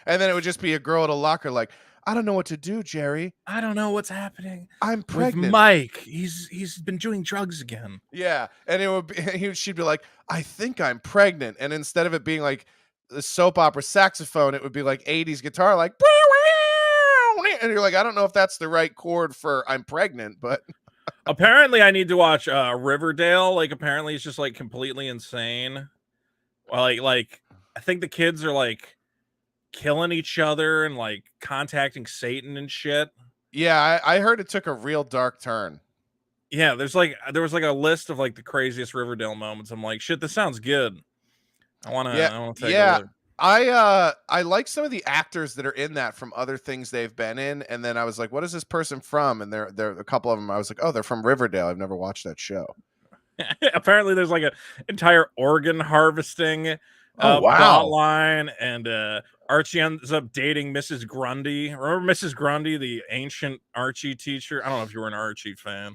and then it would just be a girl at a locker, like, I don't know what to do, Jerry. I don't know what's happening. I'm pregnant. With Mike. He's been doing drugs again. Yeah. And it would be, she'd be like, I think I'm pregnant. And instead of it being like the soap opera saxophone, it would be like 80s guitar, like, and you're like, I don't know if that's the right chord for I'm pregnant, but apparently I need to watch Riverdale. Like, apparently it's just like completely insane. Well, like I think the kids are like killing each other and like contacting Satan and shit. Yeah, I heard it took a real dark turn. Yeah, there was like a list of like the craziest Riverdale moments. I'm like, shit, this sounds good. I wanna take a look. I like some of the actors that are in that from other things they've been in, and then I was like, what is this person from? And they're a couple of them, I was like, oh, they're from Riverdale. I've never watched that show. Apparently there's like an entire organ harvesting wow. plot line, and Archie ends up dating Mrs. Grundy. Remember Mrs. Grundy, the ancient Archie teacher? I don't know if you were an Archie fan.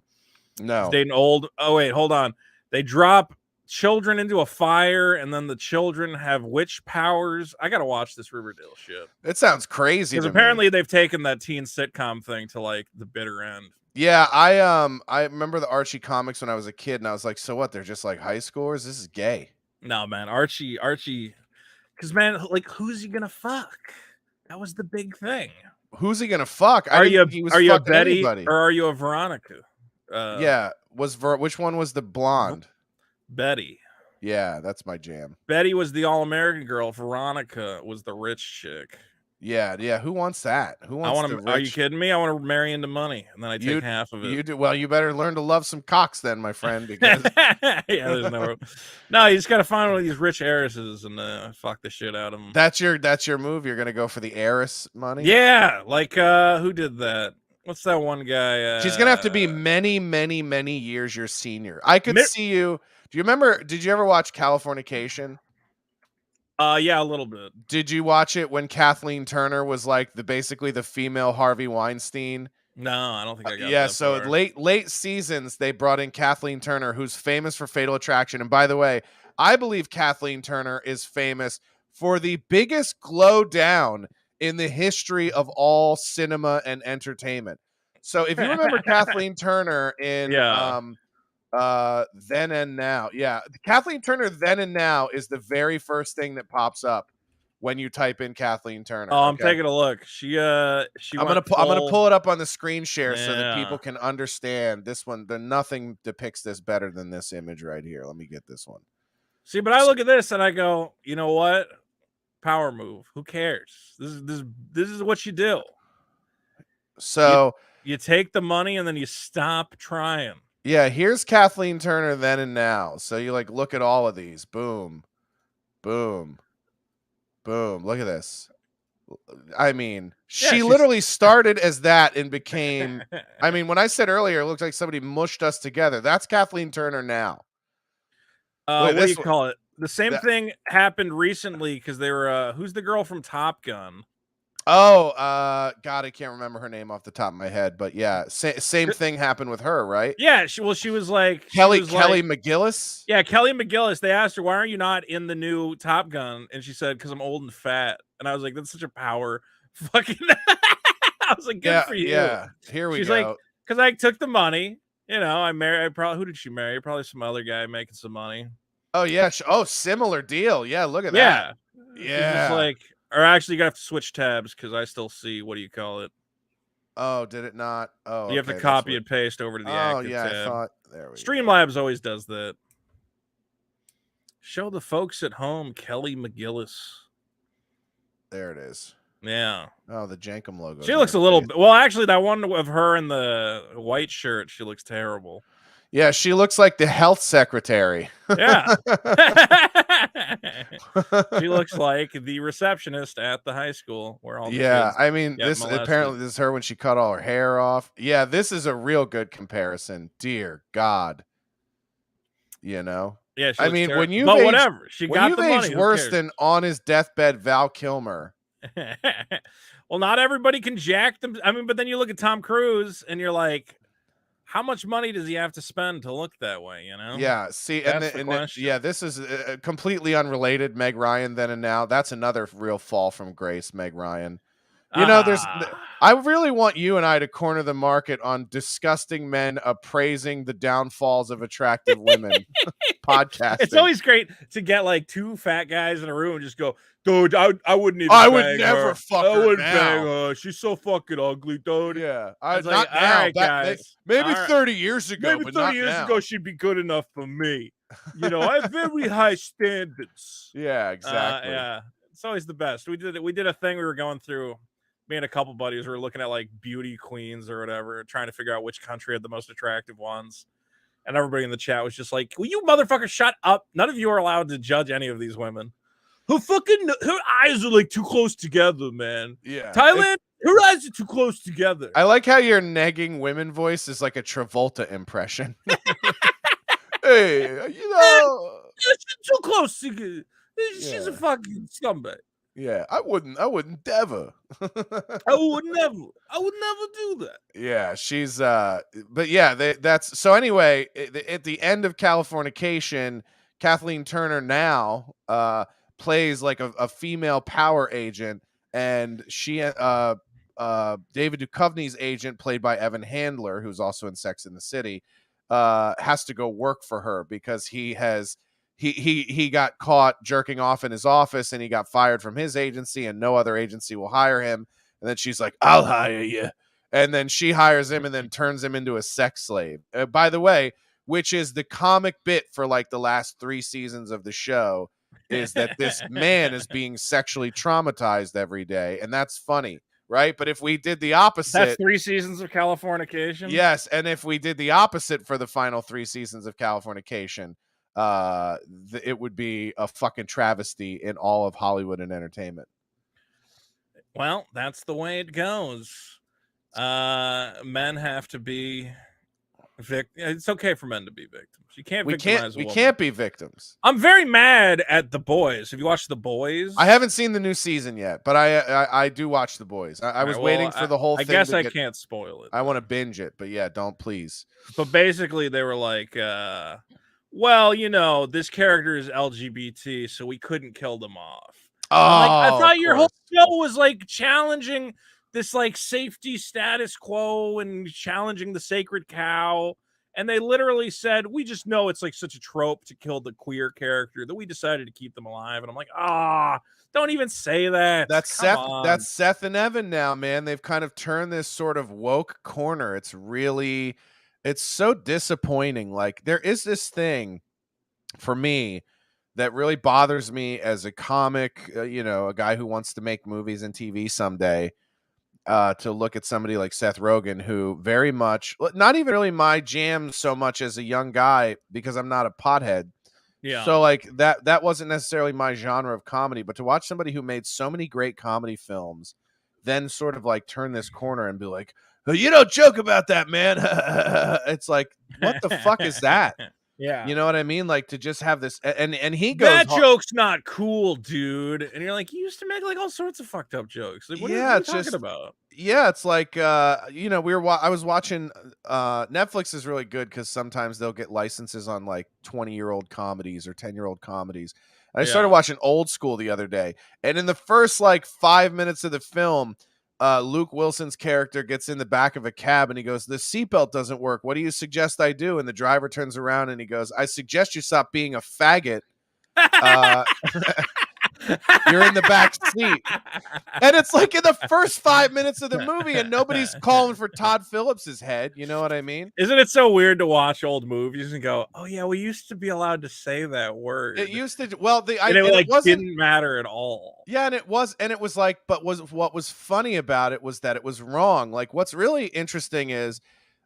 No. He's dating old. Oh wait, hold on. They drop children into a fire, and then the children have witch powers. I gotta watch this Riverdale shit. It sounds crazy. Because apparently they've taken that teen sitcom thing to like the bitter end. Yeah, I remember the Archie comics when I was a kid, and I was like, so what? They're just like high schoolers? This is gay. No, man, Archie, because man, like, who's he gonna fuck? That was the big thing. Who's he gonna fuck? Are you a Betty or are you a Veronica? Yeah, which one was the blonde? Betty. Yeah, that's my jam. Betty was the all-American girl. Veronica was the rich chick. Yeah. Who wants that? Who wants the rich? Are you kidding me? I want to marry into money, and then I take half of it. You do well. You better learn to love some cocks, then, my friend. Because yeah, there's no. You just gotta find one of these rich heiresses and fuck the shit out of them. That's your move. You're gonna go for the heiress money. Yeah, like who did that? What's that one guy? She's gonna have to be many, many, many years your senior. I could see you. Do you remember? Did you ever watch Californication? Yeah, a little bit. Did you watch it when Kathleen Turner was like basically the female Harvey Weinstein? No, I don't think I got. Yeah, that so far. late seasons they brought in Kathleen Turner, who's famous for Fatal Attraction. And by the way, I believe Kathleen Turner is famous for the biggest glow down in the history of all cinema and entertainment. So if you remember Kathleen Turner in Then and Now. Yeah. Kathleen Turner Then and Now is the very first thing that pops up when you type in Kathleen Turner. Oh, I'm taking a look. I'm gonna pull it up on the screen share so that people can understand this one. Nothing depicts this better than this image right here. Let me get this one. See, but I look at this and I go, you know what? Power move. Who cares? This is what you do. So you take the money and then you stop trying. Yeah, here's Kathleen Turner Then and Now. So you like look at all of these. Boom. Boom. Boom. Look at this. I mean, she literally started as that and became I mean, when I said earlier it looks like somebody mushed us together. That's Kathleen Turner now. What do you call it? The same thing happened recently because they were who's the girl from Top Gun? Oh, God, I can't remember her name off the top of my head, but yeah, same thing happened with her, right? Yeah, she was like Kelly McGillis. Yeah, Kelly McGillis. They asked her, "Why aren't you not in the new Top Gun?" And she said, "Because I'm old and fat." And I was like, "That's such a power." Fucking. I was like, "Good for you." Yeah, here we go. She's like, "Because I took the money. You know, I married. Who did she marry? Probably some other guy making some money." Oh yeah. Similar deal. Yeah, look at that. Yeah. Just like. Or actually, you have to switch tabs because I still see what do you call it? Oh, did it not? Oh, you have to copy and paste over to the active tab. I thought there we Streamlabs always does that. Show the folks at home Kelly McGillis. There it is. Yeah. Oh, the Jenkum logo. She looks a little bit. Well, actually, that one of her in the white shirt, she looks terrible. Yeah, she looks like the health secretary. Yeah. She looks like the receptionist at the high school where all the kids I mean, get this molested. apparently this is her when she cut all her hair off. Yeah, this is a real good comparison. Dear God. You know? Yeah, she I looks mean, terrible. when you've But aged, whatever. She when got you've the money. aged Who worse cares? than on his deathbed Val Kilmer. Well, not everybody can jack them. I mean, but then you look at Tom Cruise and you're like, how much money does he have to spend to look that way? You know? Yeah, see, That's the question. yeah, this is completely unrelated. Meg Ryan, then and now. That's another real fall from grace. Meg Ryan. You know, I really want you and I to corner the market on disgusting men appraising the downfalls of attractive women. Podcasting. It's always great to get like two fat guys in a room and just go, dude, I wouldn't even. I would bang never her. fuck I her wouldn't now. bang her. She's so fucking ugly, dude. Yeah, It's not like, now. all right, guys. Maybe All right. 30 years ago, Maybe but 30 not years now. ago, she'd be good enough for me. You know, I have very high standards. Yeah, exactly. Yeah, it's always the best. We did a thing. We were going through. Me and a couple buddies were looking at like beauty queens or whatever, trying to figure out which country had the most attractive ones. And everybody in the chat was just like, "Will you motherfucker shut up? None of you are allowed to judge any of these women. Her eyes are like too close together, man. Yeah, Thailand, her eyes are too close together." I like how your negging women voice is like a Travolta impression. Hey, you know, She's too close together. She's a fucking scumbag. Yeah, I wouldn't ever. I would never do that. Yeah, she's but yeah, that's so anyway, at the end of Californication, Kathleen Turner now plays like a female power agent, and she David Duchovny's agent, played by Evan Handler, who's also in Sex and the City, has to go work for her because he got caught jerking off in his office, and he got fired from his agency, and no other agency will hire him. And then she's like, "I'll hire you." And then she hires him and then turns him into a sex slave. By the way, which is the comic bit for like the last 3 seasons of the show, is that this man is being sexually traumatized every day. And that's funny, right? But if we did the opposite. That's 3 seasons of Californication. Yes. And if we did the opposite for the final 3 seasons of Californication, it would be a fucking travesty in all of Hollywood and entertainment. Well, that's the way it goes. Men have to be it's okay for men to be victims. You can't victimize a woman. We can't be victims. I'm very mad at The Boys. Have you watched The Boys? I haven't seen the new season yet, but I do watch The Boys. I was waiting for the whole thing. I guess I can't spoil it. I want to binge it, but yeah, don't please. But basically they were like, well, you know, this character is LGBT, so we couldn't kill them off. Oh, I thought your whole show was like challenging this like safety status quo and challenging the sacred cow. And they literally said, we just know it's like such a trope to kill the queer character that we decided to keep them alive. And I'm like, don't even say that. That's Seth and Evan now, man. They've kind of turned this sort of woke corner. It's so disappointing. Like, there is this thing for me that really bothers me as a comic, a guy who wants to make movies and TV someday, to look at somebody like Seth Rogen, who very much, not even really my jam so much as a young guy, because I'm not a pothead. Yeah. So like that wasn't necessarily my genre of comedy, but to watch somebody who made so many great comedy films, then sort of like turn this corner and be like, oh, you don't joke about that, man. It's like, what the fuck is that? Yeah. You know what I mean? Like, to just have this, and he goes, that joke's not cool, dude. And you're like, you used to make like all sorts of fucked up jokes. Like, what are you talking about? Yeah, it's like, I was watching, Netflix is really good because sometimes they'll get licenses on like 20-year-old comedies or 10-year-old comedies. And I started watching Old School the other day, and in the first like 5 minutes of the film, Luke Wilson's character gets in the back of a cab and he goes, the seatbelt doesn't work. What do you suggest I do? And the driver turns around and he goes, I suggest you stop being a faggot. You're in the back seat. And it's like in the first 5 minutes of the movie, and nobody's calling for Todd Phillips's head. You know what I mean? Isn't it so weird to watch old movies and go, "Oh yeah, we used to be allowed to say that word." It used to. Well, and it wasn't, didn't matter at all. Yeah, and it was like, but what was funny about it was that it was wrong. Like, what's really interesting is,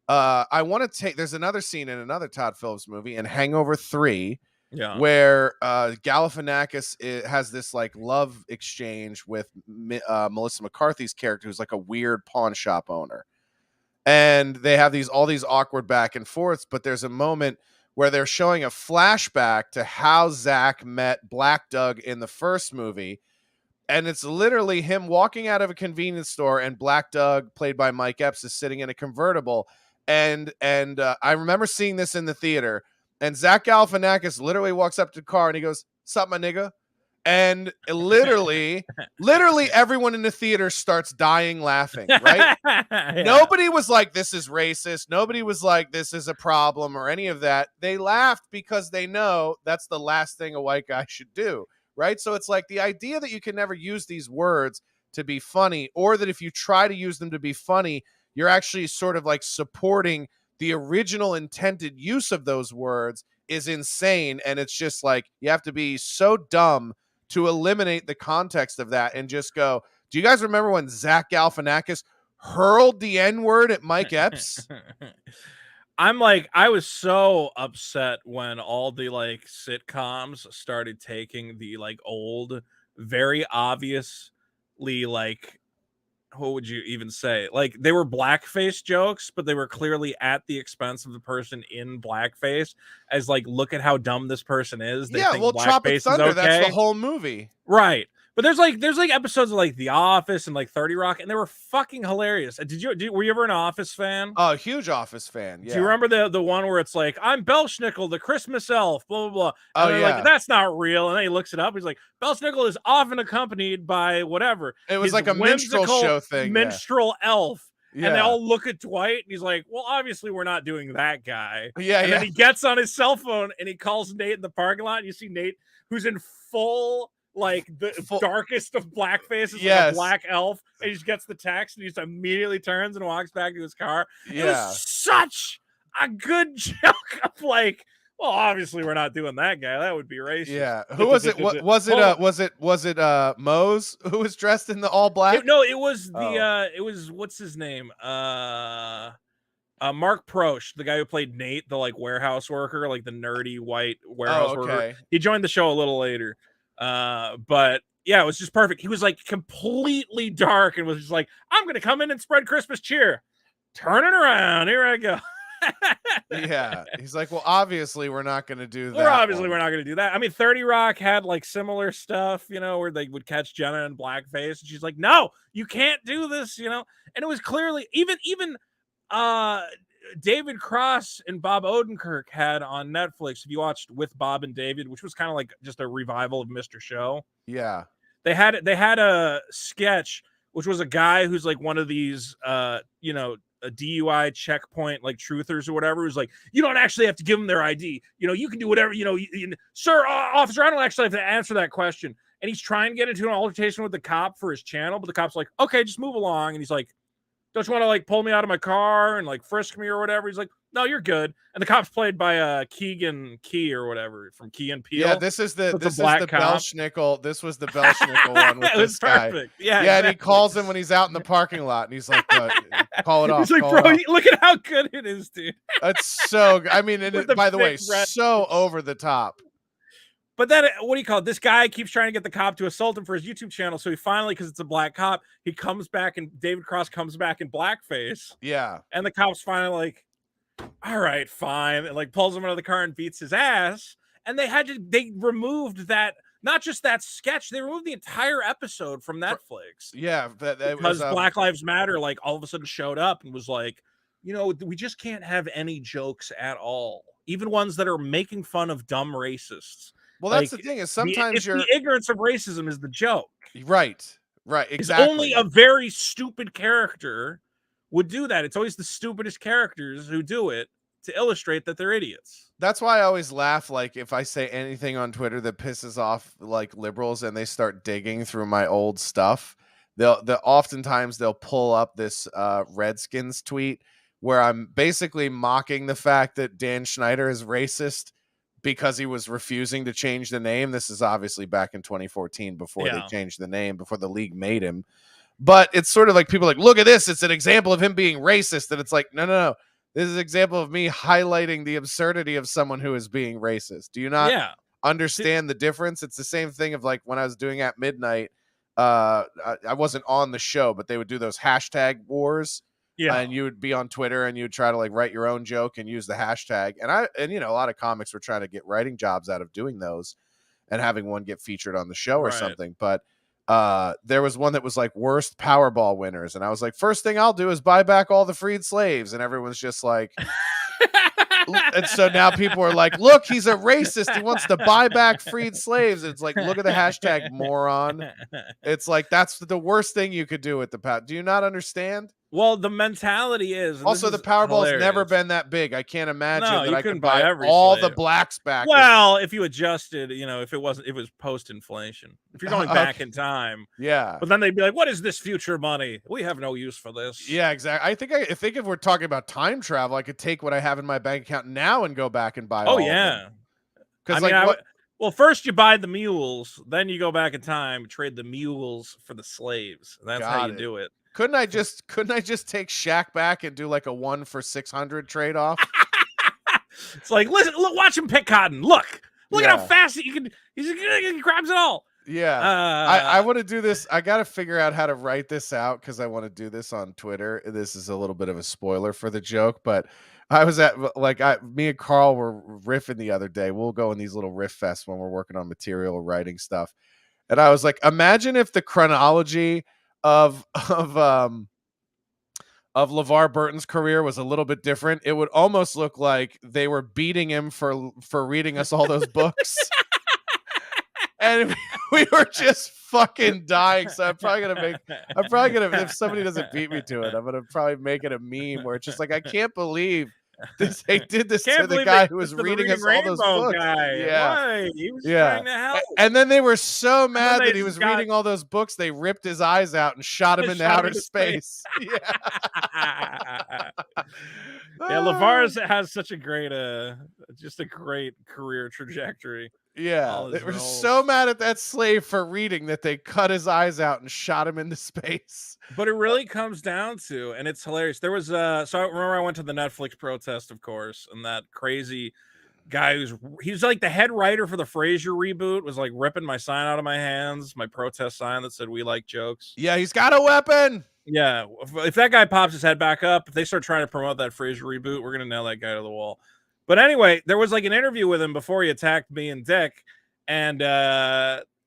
I want to take. There's another scene in another Todd Phillips movie, in Hangover 3. Yeah. Where Galifianakis has this like love exchange with Melissa McCarthy's character, who's like a weird pawn shop owner, and they have all these awkward back and forths. But there's a moment where they're showing a flashback to how Zach met Black Doug in the first movie, and it's literally him walking out of a convenience store, and Black Doug, played by Mike Epps, is sitting in a convertible, and I remember seeing this in the theater. And Zach Galifianakis literally walks up to the car and he goes, "Sup, my nigga?" And literally everyone in the theater starts dying laughing, right? Yeah. Nobody was like, "This is racist." Nobody was like, "This is a problem," or any of that. They laughed because they know that's the last thing a white guy should do, right? So it's like the idea that you can never use these words to be funny, or that if you try to use them to be funny, you're actually sort of like supporting the original intended use of those words, is insane. And it's just like, you have to be so dumb to eliminate the context of that and just go, do you guys remember when Zach Galifianakis hurled the N-word at Mike Epps? I was so upset when all the like sitcoms started taking the like old, very obviously like, what would you even say? Like, they were blackface jokes, but they were clearly at the expense of the person in blackface, as like, look at how dumb this person is. They think Tropic Thunder, is okay. that's the whole movie. Right. But there's like episodes of like The Office and like 30 Rock, and they were fucking hilarious. Were you ever an Office fan? Oh, huge Office fan. Yeah. Do you remember the one where it's like, "I'm Belschnickel, the Christmas elf, blah blah blah"? And they're like, "That's not real." And then he looks it up. He's like, "Belschnickel is often accompanied by whatever." It was like a minstrel show thing. Minstrel elf. Yeah. And they all look at Dwight, and he's like, "Well, obviously we're not doing that guy." Yeah. And then he gets on his cell phone and he calls Nate in the parking lot. And you see Nate, who's in full, like the darkest of blackface, is like a black elf, and he just gets the text and he just immediately turns and walks back to his car. Yeah. It was such a good joke of like, well, obviously we're not doing that guy. That would be racist. Yeah. Who was it? Was it Mose who was dressed in the all black? It was it was, what's his name? Mark Prosh, the guy who played Nate, the like warehouse worker, like the nerdy white warehouse worker. He joined the show a little later. But yeah, it was just perfect. He was like completely dark and was just like, "I'm gonna come in and spread Christmas cheer. Turn it around. Here I go." Yeah. He's like, "Well, obviously we're not gonna do that. We're not gonna do that." I mean, 30 Rock had like similar stuff, where they would catch Jenna in blackface, and she's like, "No, you can't do this," And it was clearly even David Cross and Bob Odenkirk had on Netflix. If you watched With Bob and David, which was kind of like just a revival of Mr. Show. Yeah. They had a sketch, which was a guy who's like one of these, a DUI checkpoint, like truthers or whatever, who's like, "You don't actually have to give them their ID. You can do whatever, sir, officer, I don't actually have to answer that question." And he's trying to get into an altercation with the cop for his channel, but the cop's like, "Okay, just move along." And he's like, "Don't you want to like pull me out of my car and like frisk me or whatever?" He's like, "No, you're good." And the cop's played by Keegan Key or whatever from Key and Peele. Yeah, this is the cop. Belschnickel. This was the Belschnickel one with this guy. Perfect. Yeah, exactly. And he calls him when he's out in the parking lot, and he's like, "Call it off." He's like, "Bro, look at how good it is, dude." That's so. I mean, by the way, so over the top. But then, what do you call it? This guy keeps trying to get the cop to assault him for his YouTube channel. So he finally, because it's a black cop, he comes back, and David Cross comes back in blackface. Yeah. And the cop's finally like, "All right, fine," and like pulls him out of the car and beats his ass. And they removed that, not just that sketch, they removed the entire episode from Netflix. Yeah. Because Black Lives Matter, like, all of a sudden showed up and was like, we just can't have any jokes at all. Even ones that are making fun of dumb racists. Well, that's the thing, is sometimes the ignorance of racism is the joke. Right, exactly. Only a very stupid character would do that. It's always the stupidest characters who do it. to illustrate that they're idiots. That's why I always laugh, like, if I say anything on Twitter that pisses off, like, liberals and they start digging through my old stuff, they'll oftentimes they'll pull up this Redskins tweet where I'm basically mocking the fact that Dan Schneider is racist because he was refusing to change the name. This is obviously back in 2014 before they changed the name, before the league made him. But it's sort of like people are like, look at this. It's an example of him being racist. And it's like, no. This is an example of me highlighting the absurdity of someone who is being racist. Do you not understand the difference? It's the same thing of like when I was doing At Midnight, I wasn't on the show, but they would do those hashtag wars. Yeah. And you would be on Twitter and you would try to like write your own joke and use the hashtag. And you know, a lot of comics were trying to get writing jobs out of doing those and having one get featured on the show or something. But there was one that was like worst Powerball winners. And I was like, first thing I'll do is buy back all the freed slaves. And everyone's just like, and so now people are like, look, he's a racist. He wants to buy back freed slaves. And it's like, look at the hashtag moron. It's like, that's the worst thing you could do with the power. Do you not understand? Well, the mentality is also the Powerball's never been that big. I can't imagine that I could buy all the blacks back. Well, if you adjusted, you know, if it was post-inflation, if you're going back in time, But then they'd be like, "What is this future money? We have no use for this." Yeah, exactly. I think if we're talking about time travel, I could take what I have in my bank account now and go back and buy. All of them. Because well, first you buy the mules, then you go back in time, trade the mules for the slaves. That's how you do it. Couldn't I just take Shaq back and do like a 1 for 600 trade off? It's like, listen, look, watch him pick cotton. Look at how fast he grabs it all. Yeah. I want to do this. I got to figure out how to write this out because I want to do this on Twitter. This is a little bit of a spoiler for the joke, but I was at me and Carl were riffing the other day. We'll go in these little riff fests when we're working on material or writing stuff. And I was like, imagine if the chronology of LeVar Burton's career was a little bit different. It would almost look like they were beating him for reading us all those books. And we were just fucking dying. So I'm probably gonna if somebody doesn't beat me to it, I'm gonna probably make it a meme where it's just like, I can't believe they did this to the guy who was reading us all those books. Why? He was trying to help. And then they were so mad that he was reading all those books, they ripped his eyes out and shot him into outer space. LeVar has such a great, just a great career trajectory. Yeah, they were so mad at that slave for reading that they cut his eyes out and shot him into space. But it really comes down to, and it's hilarious. There was so I remember I went to the Netflix protest, of course, and that crazy guy he's like the head writer for the Frasier reboot was like ripping my sign out of my hands, my protest sign that said "We like jokes." Yeah, he's got a weapon. Yeah, if that guy pops his head back up, if they start trying to promote that Frasier reboot, we're gonna nail that guy to the wall. But anyway, there was like an interview with him before he attacked me and Dick, and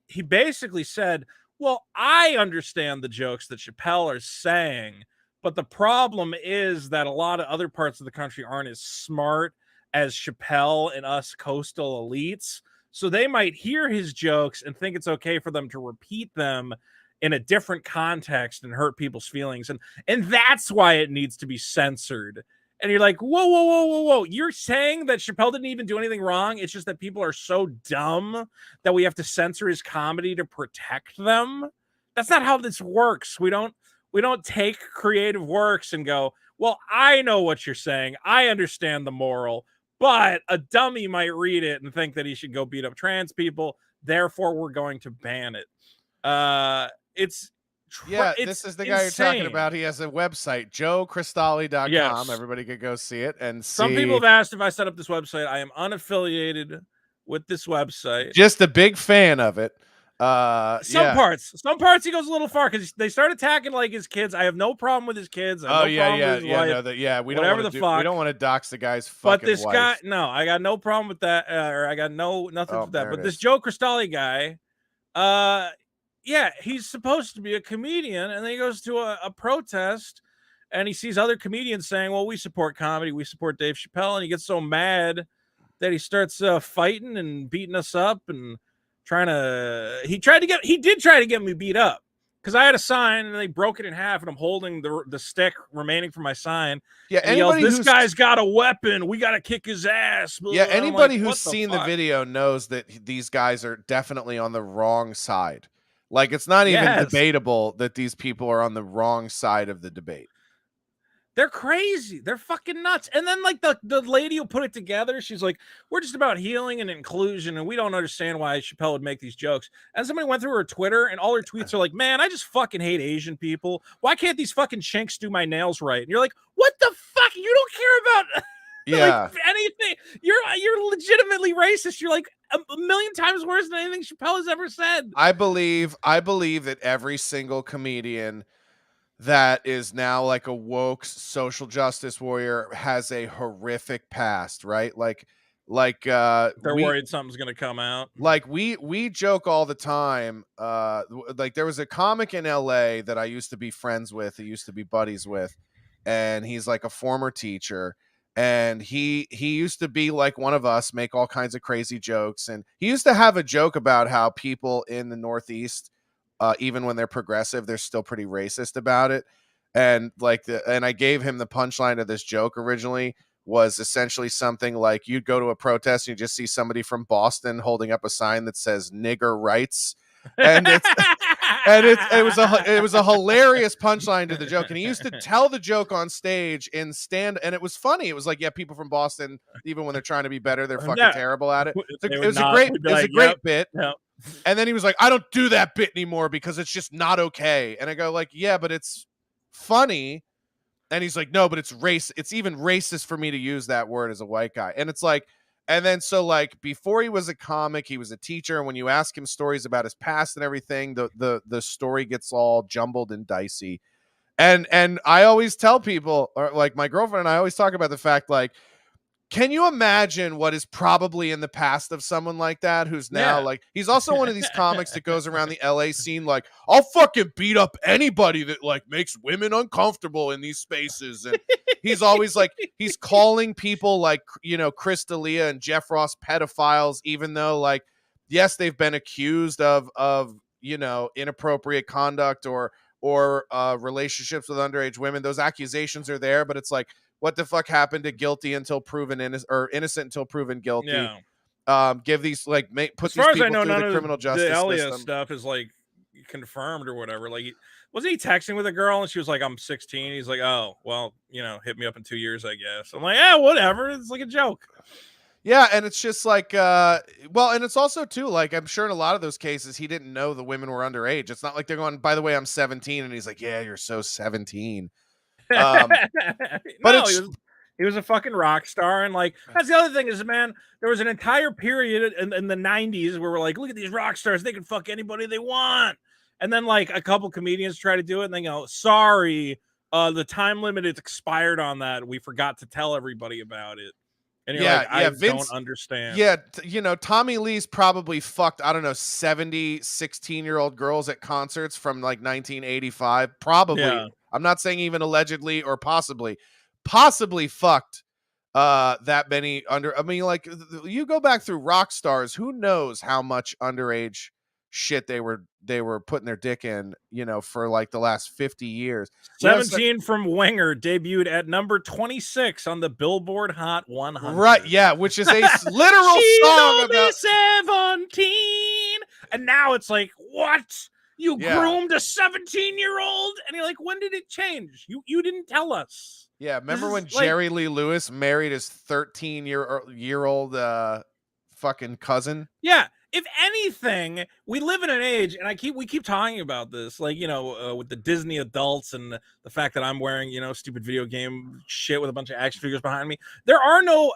he basically said, well, I understand the jokes that Chappelle are saying, but the problem is that a lot of other parts of the country aren't as smart as Chappelle and us coastal elites. So they might hear his jokes and think it's okay for them to repeat them in a different context and hurt people's feelings. And that's why it needs to be censored. And you're like, whoa. You're saying that Chappelle didn't even do anything wrong. It's just that people are so dumb that we have to censor his comedy to protect them. That's not how this works. We don't take creative works and go, well, I know what you're saying. I understand the moral, but a dummy might read it and think that he should go beat up trans people. Therefore, we're going to ban it. This is the guy you're talking about. He has a website, joecristalli.com. Yes. Everybody could go see it and see. Some people have asked if I set up this website. I am unaffiliated with this website. Just a big fan of it. Some parts he goes a little far because they start attacking like his kids. I have no problem with his kids. We don't want to dox the guy's fucking But this wife. guy, no, I got no problem with that. Or I got nothing with that. But this Joe Cristalli guy, he's supposed to be a comedian, and then he goes to a protest, and he sees other comedians saying, "Well, we support comedy, we support Dave Chappelle," and he gets so mad that he starts fighting and beating us up and he did try to get me beat up. because I had a sign and they broke it in half, and I'm holding the stick remaining from my sign. Yeah, and he yells, anybody "This who's guy's got a weapon. We got to kick his ass." yeah, And I'm anybody like, who's what seen the fuck? video knows that these guys are definitely on the wrong side. Like, it's not even Yes. debatable that these people are on the wrong side of the debate. They're crazy. They're fucking nuts. And then like the lady who put it together, she's like, "We're just about healing and inclusion, and we don't understand why Chappelle would make these jokes." And somebody went through her Twitter, and all her tweets are like, "Man, I just fucking hate Asian people. Why can't these fucking chinks do my nails right?" And you're like, "What the fuck? You don't care about Yeah. like anything. You're legitimately racist. You're like a million times worse than anything Chappelle has ever said." I believe that every single comedian that is now like a woke social justice warrior has a horrific past, right? Like They're worried something's gonna come out. like we joke all the time. Like there was a comic in LA that I used to be friends with, I used to be buddies with, and he's like a former teacher. And he used to be like one of us, make all kinds of crazy jokes. And he used to have a joke about how people in the Northeast, even when they're progressive, they're still pretty racist about it. And and I gave him the punchline of this joke originally was essentially something like you'd go to a protest and you just see somebody from Boston holding up a sign that says "nigger rights," and it was a hilarious punchline to the joke. And he used to tell the joke on stage and it was funny. It was like, yeah, people from Boston, even when they're trying to be better, they're fucking terrible at it. It was a great bit. Yep. And then he was like, I don't do that bit anymore because it's just not okay. And I go like, yeah, but it's funny. And he's like, no, but it's even racist for me to use that word as a white guy. And it's like, and then so like before he was a comic, he was a teacher. And when you ask him stories about his past and everything, the story gets all jumbled and dicey. And I always tell people, or like my girlfriend and I always talk about the fact, like, can you imagine what is probably in the past of someone like that who's now like, he's also one of these comics that goes around the LA scene like, I'll fucking beat up anybody that like makes women uncomfortable in these spaces. And he's always like, he's calling people like, you know, Chris D'Elia and Jeff Ross pedophiles, even though like, yes, they've been accused of, you know, inappropriate conduct or relationships with underage women. Those accusations are there, but it's like, what the fuck happened to guilty until proven innocent, or innocent until proven guilty? Yeah. Give these like put as far these as I people know, through none the of criminal justice the Elia system. stuff is like confirmed or whatever. Like, wasn't he texting with a girl and she was like, "I'm 16." He's like, "Oh, well, you know, hit me up in 2 years, I guess." I'm like, "Yeah, whatever." It's like a joke. Yeah, and it's just like, well, and it's also too like, I'm sure in a lot of those cases he didn't know the women were underage. It's not like they're going, by the way, I'm 17, and he's like, yeah, you're so 17. But But he was a fucking rock star. And like, that's the other thing is, man, there was an entire period in the 90s where we're like, look at these rock stars, they can fuck anybody they want. And then like a couple comedians try to do it and they go, sorry, the time limit is expired on that. We forgot to tell everybody about it. And you're like, I don't understand. Yeah, you know, Tommy Lee's probably fucked, I don't know, 70 16-year-old girls at concerts from like 1985. Probably. Yeah. I'm not saying even allegedly or possibly fucked that many I mean, like, you go back through rock stars, who knows how much underage shit they were putting their dick in, you know, for like the last 50 years. 17 from Winger debuted at number 26 on the Billboard Hot 100. Right, yeah, which is a literal song about 17. And now it's like, what? You groomed a 17-year-old? And you're like, when did it change? You didn't tell us. Yeah, remember when Jerry Lee Lewis married his 13-year-old fucking cousin? Yeah. If anything, we live in an age, and we keep talking about this, like, you know, with the Disney adults and the fact that I'm wearing, you know, stupid video game shit with a bunch of action figures behind me. There are no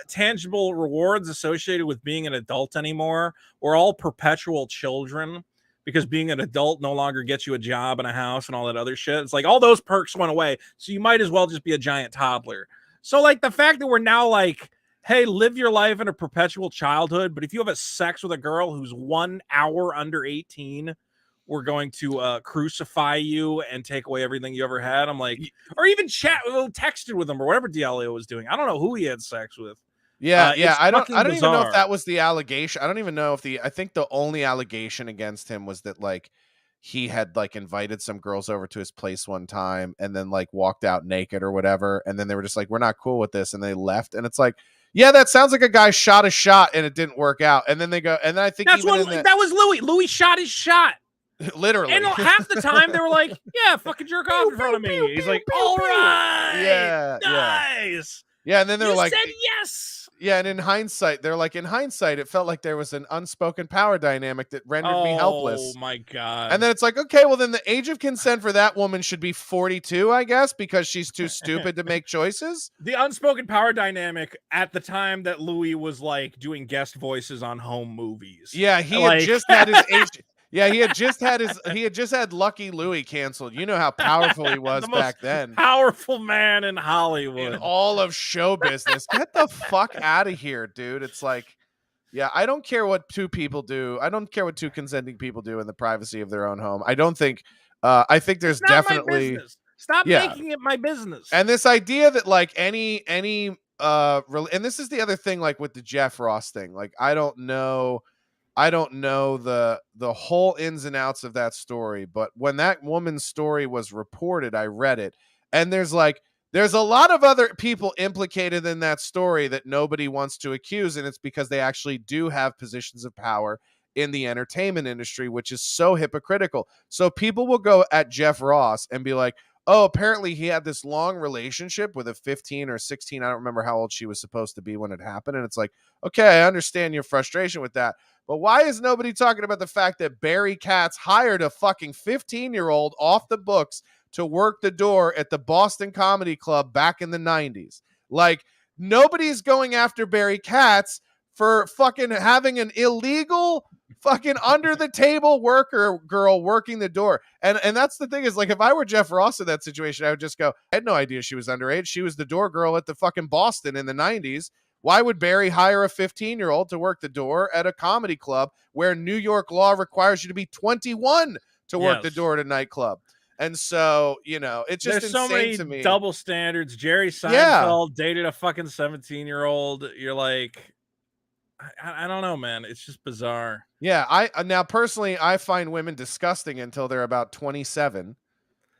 tangible rewards associated with being an adult anymore. We're all perpetual children because being an adult no longer gets you a job and a house and all that other shit. It's like all those perks went away, so you might as well just be a giant toddler. So, like, the fact that we're now like, hey, live your life in a perpetual childhood, but if you have a sex with a girl who's 1 hour under 18, we're going to crucify you and take away everything you ever had. I'm like, or even texted with them or whatever DLO was doing. I don't know who he had sex with. Yeah, I don't even know if that was the allegation. I don't even know if I think the only allegation against him was that like he had like invited some girls over to his place one time and then like walked out naked or whatever. And then they were just like, we're not cool with this. And they left. And it's like, yeah, that sounds like a guy shot a shot and it didn't work out. And then they go, and then I think That's even what that was Louis. Louis shot his shot. Literally. And half the time they were like, yeah, fucking jerk off in front of me. He's like, all right. Yeah. Nice. Yeah. And then they're like, said yes. Yeah, and in hindsight, it felt like there was an unspoken power dynamic that rendered me helpless. Oh my God. And then it's like, okay, well then the age of consent for that woman should be 42, I guess, because she's too stupid to make choices. The unspoken power dynamic at the time that Louis was like doing guest voices on home movies. Yeah, he had just had his age. Yeah, he had just had Lucky Louie canceled. You know how powerful he was back then. Powerful man in Hollywood. In all of show business. Get the fuck out of here, dude. It's like, yeah, I don't care what two people do. I don't care what two consenting people do in the privacy of their own home. I don't think I think there's definitely Stop making it my business. And this idea that like any and this is the other thing, like with the Jeff Ross thing. Like I don't know the whole ins and outs of that story, but when that woman's story was reported, I read it, and there's a lot of other people implicated in that story that nobody wants to accuse, and it's because they actually do have positions of power in the entertainment industry, which is so hypocritical. So people will go at Jeff Ross and be like, oh, apparently he had this long relationship with a 15 or 16, I don't remember how old she was supposed to be when it happened, and it's like, okay, I understand your frustration with that. But why is nobody talking about the fact that Barry Katz hired a fucking 15-year-old off the books to work the door at the Boston Comedy Club back in the 90s? Like, nobody's going after Barry Katz for fucking having an illegal fucking under-the-table worker girl working the door. And that's the thing is, like, if I were Jeff Ross in that situation, I would just go, I had no idea she was underage. She was the door girl at the fucking Boston in the 90s. Why would Barry hire a 15-year-old to work the door at a comedy club where New York law requires you to be 21 to work the door at a nightclub? And so, you know, it's just There's insane so many to me. double standards. Jerry Seinfeld dated a fucking 17-year-old. You're like, I don't know, man. It's just bizarre. Yeah, now personally, I find women disgusting until they're about 27.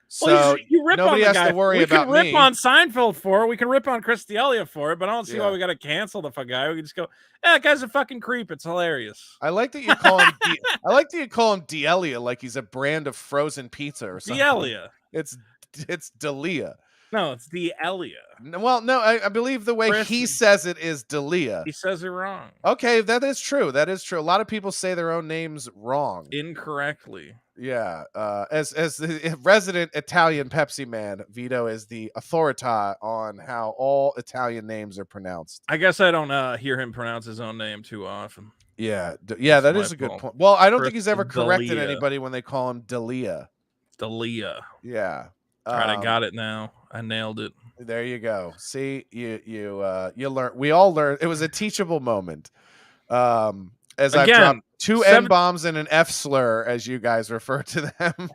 So well, you rip nobody on the has guy. to worry we about can rip me. on Seinfeld for it. We can rip on Chris D'Elia for it, but I don't see why we got to cancel the guy. We can just go, that guy's a fucking creep. It's hilarious. I like that you call him. I like that you call him D'Elia, like he's a brand of frozen pizza or something. D'Elia. It's D'Elia. No, it's D'Elia. Well, no, I believe the way he says it is D'Elia. He says it wrong. Okay, that is true. That is true. A lot of people say their own names wrong. Incorrectly. Yeah. As the resident Italian Pepsi man, Vito is the authority on how all Italian names are pronounced. I guess I don't hear him pronounce his own name too often. Yeah. Yeah, that is a good point. Well, I don't think he's ever corrected D'Elia. anybody when they call him D'Elia. D'Elia. Yeah. All right, I got it now. I nailed it. There you go. See, you learn. We all learned. It was a teachable moment. As I've dropped two N-bombs and an F slur, as you guys refer to them,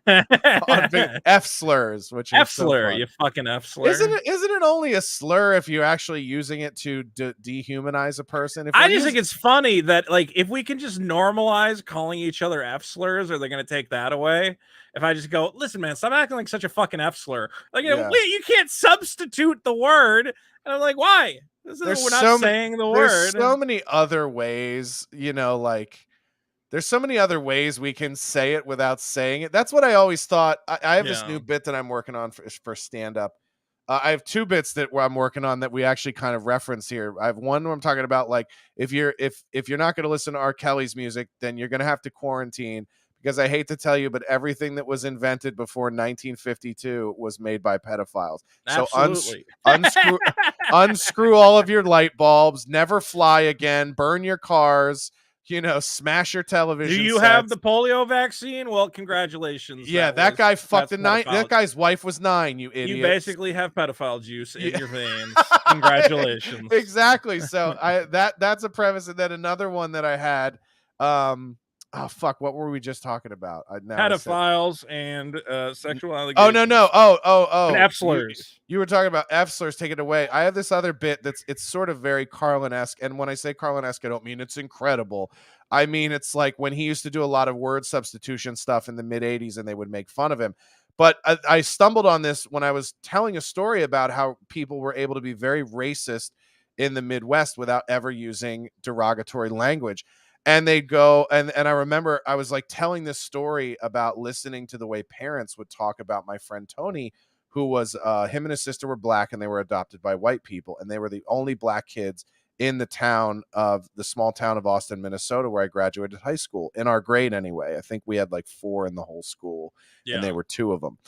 F slurs, which is F slur, you fucking F slur. Isn't it only a slur if you're actually using it to dehumanize a person? I just think it's funny that, like, if we can just normalize calling each other F slurs, are they going to take that away? If I just go, listen, man, stop acting like such a fucking F slur. Like, you can't substitute the word. And I'm like, why? We're not saying the word. There's so many other ways, like there's so many other ways we can say it without saying it. That's what I always thought. I have this new bit that I'm working on for stand-up. I have two bits that I'm working on that we actually kind of reference here. I have one where I'm talking about, like, if you're not going to listen to R. Kelly's music, then you're going to have to quarantine. Because I hate to tell you, but everything that was invented before 1952 was made by pedophiles. Absolutely. So unscrew all of your light bulbs, never fly again, burn your cars, smash your television. Do you have the polio vaccine? Well, congratulations. Yeah, that guy fucked a 9. That guy's wife was 9, you idiot. You basically have pedophile juice in your veins. Congratulations. Exactly. So that's a premise. And then another one that I had, Oh fuck! What were we just talking about? Pedophiles and sexual Oh allegations. no! Oh! And F slurs. You were talking about F slurs. Take it away. I have this other bit it's sort of very Carlin-esque, and when I say Carlin-esque, I don't mean it's incredible. I mean it's like when he used to do a lot of word substitution stuff in the mid '80s, and they would make fun of him. But I stumbled on this when I was telling a story about how people were able to be very racist in the Midwest without ever using derogatory language. And they'd go, and I remember I was like telling this story about listening to the way parents would talk about my friend Tony, who was him and his sister were black and they were adopted by white people. And they were the only black kids in the small town of Austin, Minnesota, where I graduated high school, in our grade anyway. I think we had like 4 in the whole school, and they were 2 of them.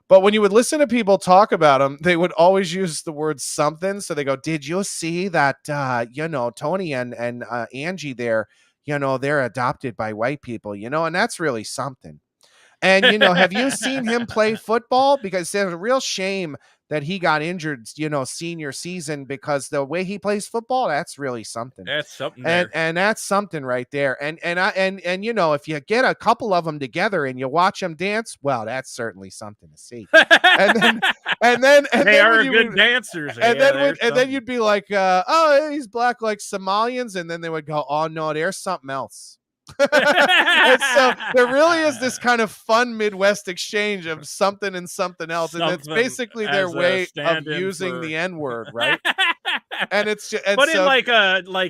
But when you would listen to people talk about them, they would always use the word something. So they go, did you see that, Tony and Angie there, they're adopted by white people, and that's really something. And, have you seen him play football? Because there's a real shame that he got injured, senior season, because the way he plays football, that's really something. That's something there. And that's something right there. And if you get a couple of them together and you watch them dance, well, that's certainly something to see. And then they are good dancers. And then you'd be like, oh, he's black like Somalians, and then they would go, oh no, there's something else. And so there really is this kind of fun Midwest exchange of something and something else, and it's basically their way of using the N-word, right? And it's just, but in like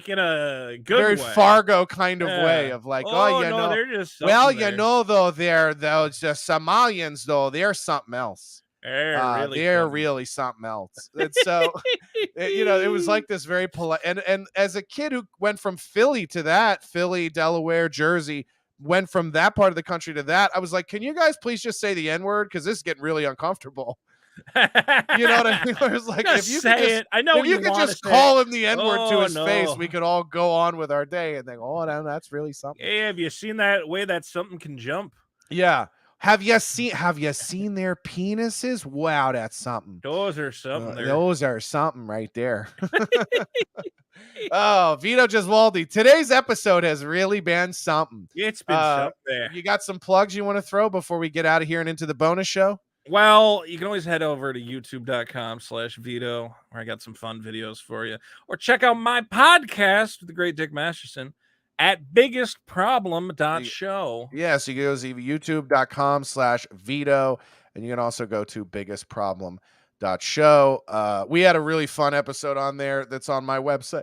in a good very way. Fargo kind of way of like, they're just though they're the Somalians though, they're something else. They're really something else. And so it was like this very polite, and as a kid who went from Philly to that, Philly, Delaware, Jersey, went from that part of the country to that, I was like, can you guys please just say the N-word, because this is getting really uncomfortable. You know what I mean? It was like, if you could just, I know if you could just call him the N-word to his face, we could all go on with our day and think, oh, no, that's really something. Hey, have you seen that way that something can jump? Yeah. Have you seen their penises? Wow, that's something. Those are something. Those are something right there. Oh, Vito Gesualdi. Today's episode has really been something. It's been something there. You got some plugs you want to throw before we get out of here and into the bonus show? Well, you can always head over to youtube.com/Vito, where I got some fun videos for you. Or check out my podcast with the great Dick Masterson at biggestproblem.show. Yes, you can go to youtube.com/Vito, and you can also go to biggestproblem.show. We had a really fun episode on there that's on my website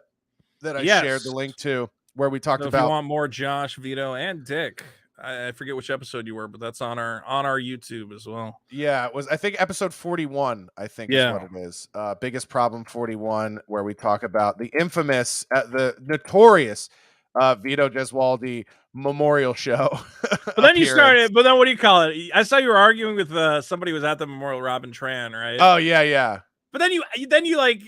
that I shared the link to, where we talked about. If you want more Josh, Vito, and Dick, I forget which episode you were, but that's on our YouTube as well. Yeah, it was, I think, episode 41, I think is what it is. Biggest Problem 41, where we talk about the infamous, the notorious Vito Gesualdi memorial show. But then you started, but then what do you call it? I saw you were arguing with somebody who was at the memorial, Robin Tran, right? Oh, yeah. But then you're like,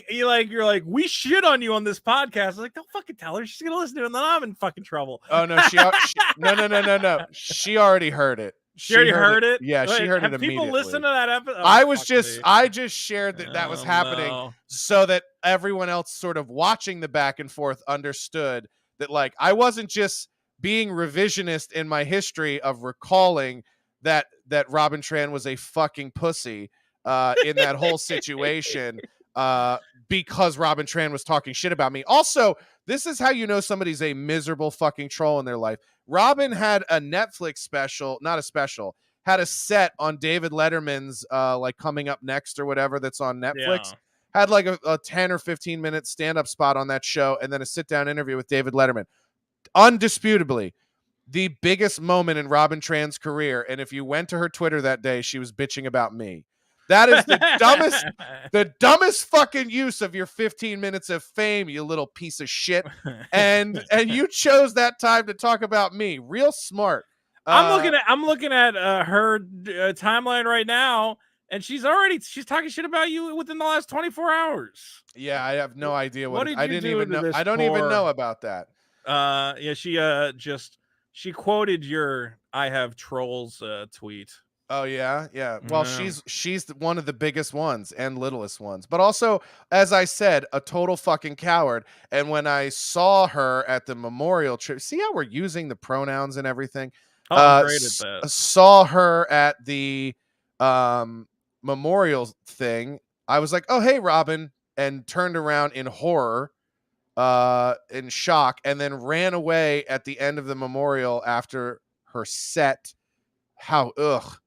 we shit on you on this podcast. I was like, don't fucking tell her. She's gonna listen to it, and then I'm in fucking trouble. Oh no, no. She already heard it. She already heard it. Yeah, she heard it immediately. People listen to that episode. I just shared that was happening, so that everyone else sort of watching the back and forth understood that, like, I wasn't just being revisionist in my history of recalling that Robin Tran was a fucking pussy in that whole situation because Robin Tran was talking shit about me. Also, this is how you know somebody's a miserable fucking troll in their life. Robin had a Netflix special, had a set on David Letterman's like Coming Up Next or whatever that's on Netflix. Yeah. Had like a 10 or 15 minute stand-up spot on that show, and then a sit-down interview with David Letterman. Undisputably, the biggest moment in Robin Tran's career, and if you went to her Twitter that day, she was bitching about me. That is the dumbest fucking use of your 15 minutes of fame, you little piece of shit. And you chose that time to talk about me. Real smart. I'm looking at her timeline right now, and she's talking shit about you within the last 24 hours. Yeah, I have no idea what I didn't even know. I don't even know about that. Yeah, she quoted your "I have trolls" tweet. Oh yeah. Well, Yeah. she's one of the biggest ones and littlest ones, but also, as I said, a total fucking coward. And when I saw her at the memorial trip, see how we're using the pronouns and everything. Oh, I'm great at that. Saw her at the memorial thing. I was like, "Oh hey, Robin," and turned around in horror, in shock, and then ran away at the end of the memorial after her set. How ugh.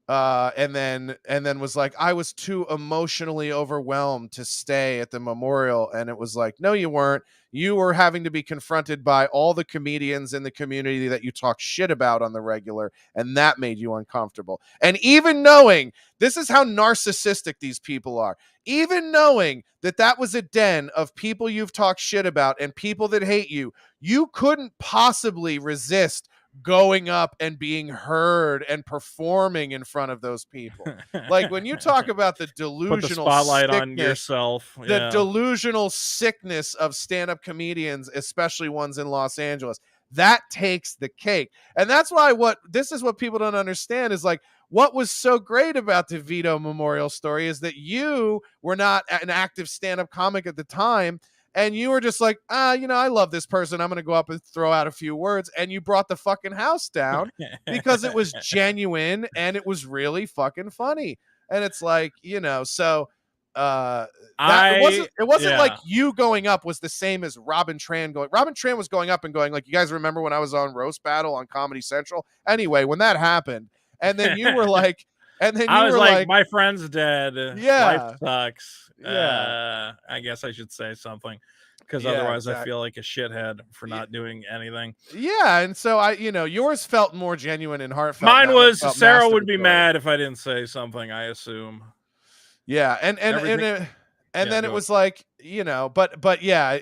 And then was like, I was too emotionally overwhelmed to stay at the memorial. And it was like, no, you weren't. You were having to be confronted by all the comedians in the community that you talk shit about on the regular, and that made you uncomfortable. And even knowing, this is how narcissistic these people are, even knowing that that was a den of people you've talked shit about and people that hate you, you couldn't possibly resist going up and being heard and performing in front of those people. Like, when you talk about the delusional Put the spotlight on sickness, yourself. the Yeah. delusional sickness of stand-up comedians, especially ones in Los Angeles, that takes the cake. And that's why this is what people don't understand is like, what was so great about the Vito Memorial story is that you were not an active stand-up comic at the time. And you were just like, I love this person. I'm going to go up and throw out a few words. And you brought the fucking house down because it was genuine and it was really fucking funny. And it's like, so it wasn't like you going up was the same as Robin Tran going. Robin Tran was going up and going like, you guys remember when I was on Roast Battle on Comedy Central? Anyway, when that happened, and then you were like, I was like, my friend's dead. Yeah. Life sucks. Yeah. I guess I should say something because Yeah, otherwise exactly. I feel like a shithead for not doing anything. Yeah, and so yours felt more genuine and heartfelt. Mine was felt Sarah would be masturbatory. mad if I didn't say something, I assume. Yeah, and then it was like, but yeah,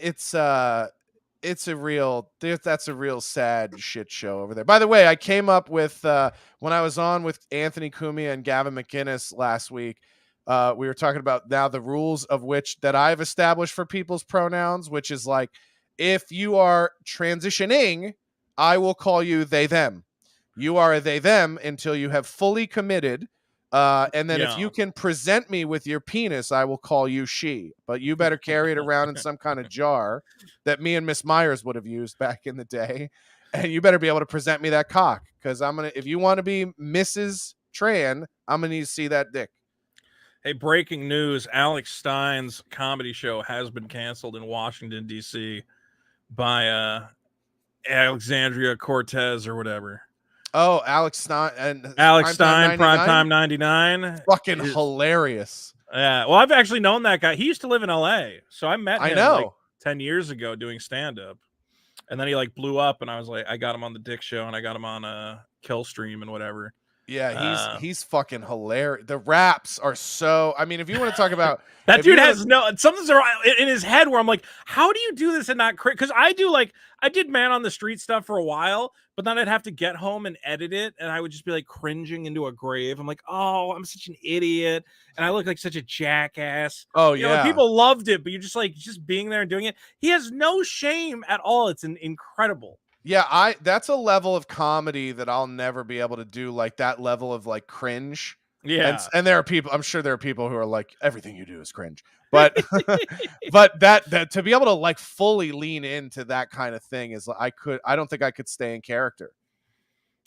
that's a real sad shit show over there. By the way, I came up with when I was on with Anthony Cumia and Gavin McInnes last week. We were talking about now the rules of which that I've established for people's pronouns, which is like, if you are transitioning, I will call you they them. You are a they them until you have fully committed. And then if you can present me with your penis, I will call you she. But you better carry it around in some kind of jar that me and Miss Myers would have used back in the day. And you better be able to present me that cock, because if you want to be Mrs. Tran, I'm gonna need to see that dick. Hey, breaking news. Alex Stein's comedy show has been canceled in Washington, D.C. by Alexandria Cortez or whatever. Oh, Alex Stein and Alex Stein, Primetime 99. Fucking hilarious. Yeah. Well, I've actually known that guy. He used to live in L.A., so I met him like 10 years ago doing stand-up. And then he like blew up, and I was like, I got him on the Dick Show, and I got him on a Killstream and whatever. Yeah, he's fucking hilarious. The raps are so. I mean, if you want to talk about that dude has something's in his head where I'm like, how do you do this and not cringe? Because I did Man on the Street stuff for a while, but then I'd have to get home and edit it, and I would just be like cringing into a grave. I'm like, oh, I'm such an idiot, and I look like such a jackass. Oh yeah, people loved it, but you're just being there and doing it. He has no shame at all. It's incredible. Yeah, that's a level of comedy that I'll never be able to do, like that level of like cringe. Yeah. And there are people, I'm sure there are people who are like, everything you do is cringe. But but that to be able to like fully lean into that kind of thing is I don't think I could stay in character.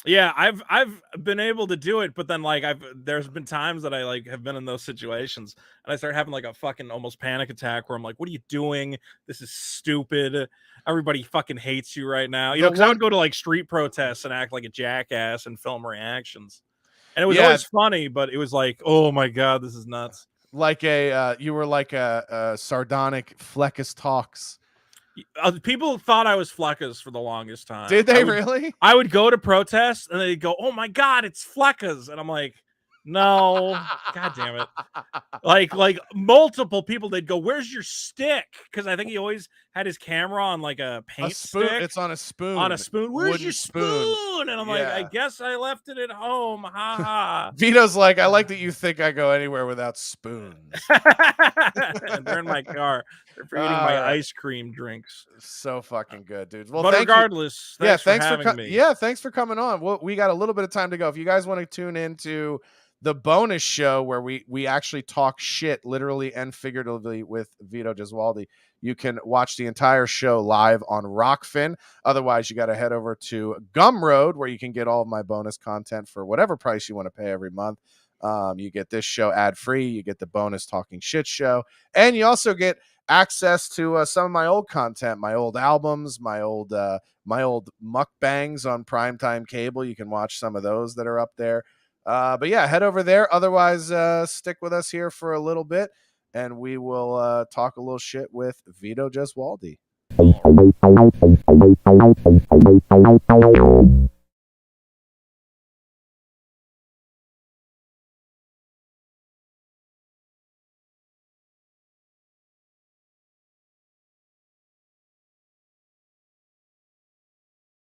Yeah, I've been able to do it, but then like there's been times that I like have been in those situations and I start having like a fucking almost panic attack where I'm like, what are you doing? This is stupid. Everybody fucking hates you right now. Because I would go to like street protests and act like a jackass and film reactions. And it was always funny, but it was like, oh my God, this is nuts. Like you were like a sardonic Fleckus Talks. People thought I was Fleckas for the longest time. Did they really? I would go to protests and they'd go, oh my God, it's Fleckas. And I'm like, no, God damn it. Like multiple people, they'd go, where's your stick? Because I think he always had his camera on like a paint spoon. stick. It's on a spoon. On a spoon. Where's your spoon? And I'm like, I guess I left it at home. Ha ha. Vito's like, I like that you think I go anywhere without spoons. They're in my car. for eating my ice cream drinks. So fucking good, dude. Well, But regardless, thanks for having me. Yeah, thanks for coming on. Well, we got a little bit of time to go. If you guys want to tune into the bonus show where we actually talk shit literally and figuratively with Vito Gesualdi, you can watch the entire show live on Rockfin. Otherwise, you got to head over to Gumroad where you can get all of my bonus content for whatever price you want to pay every month. You get this show ad free, you get the bonus Talking Shit show, and you also get access to some of my old content, my old albums, my old mukbangs on primetime cable. You can watch some of those that are up there. But yeah, head over there. Otherwise, stick with us here for a little bit, and we will talk a little shit with Vito Gesualdi.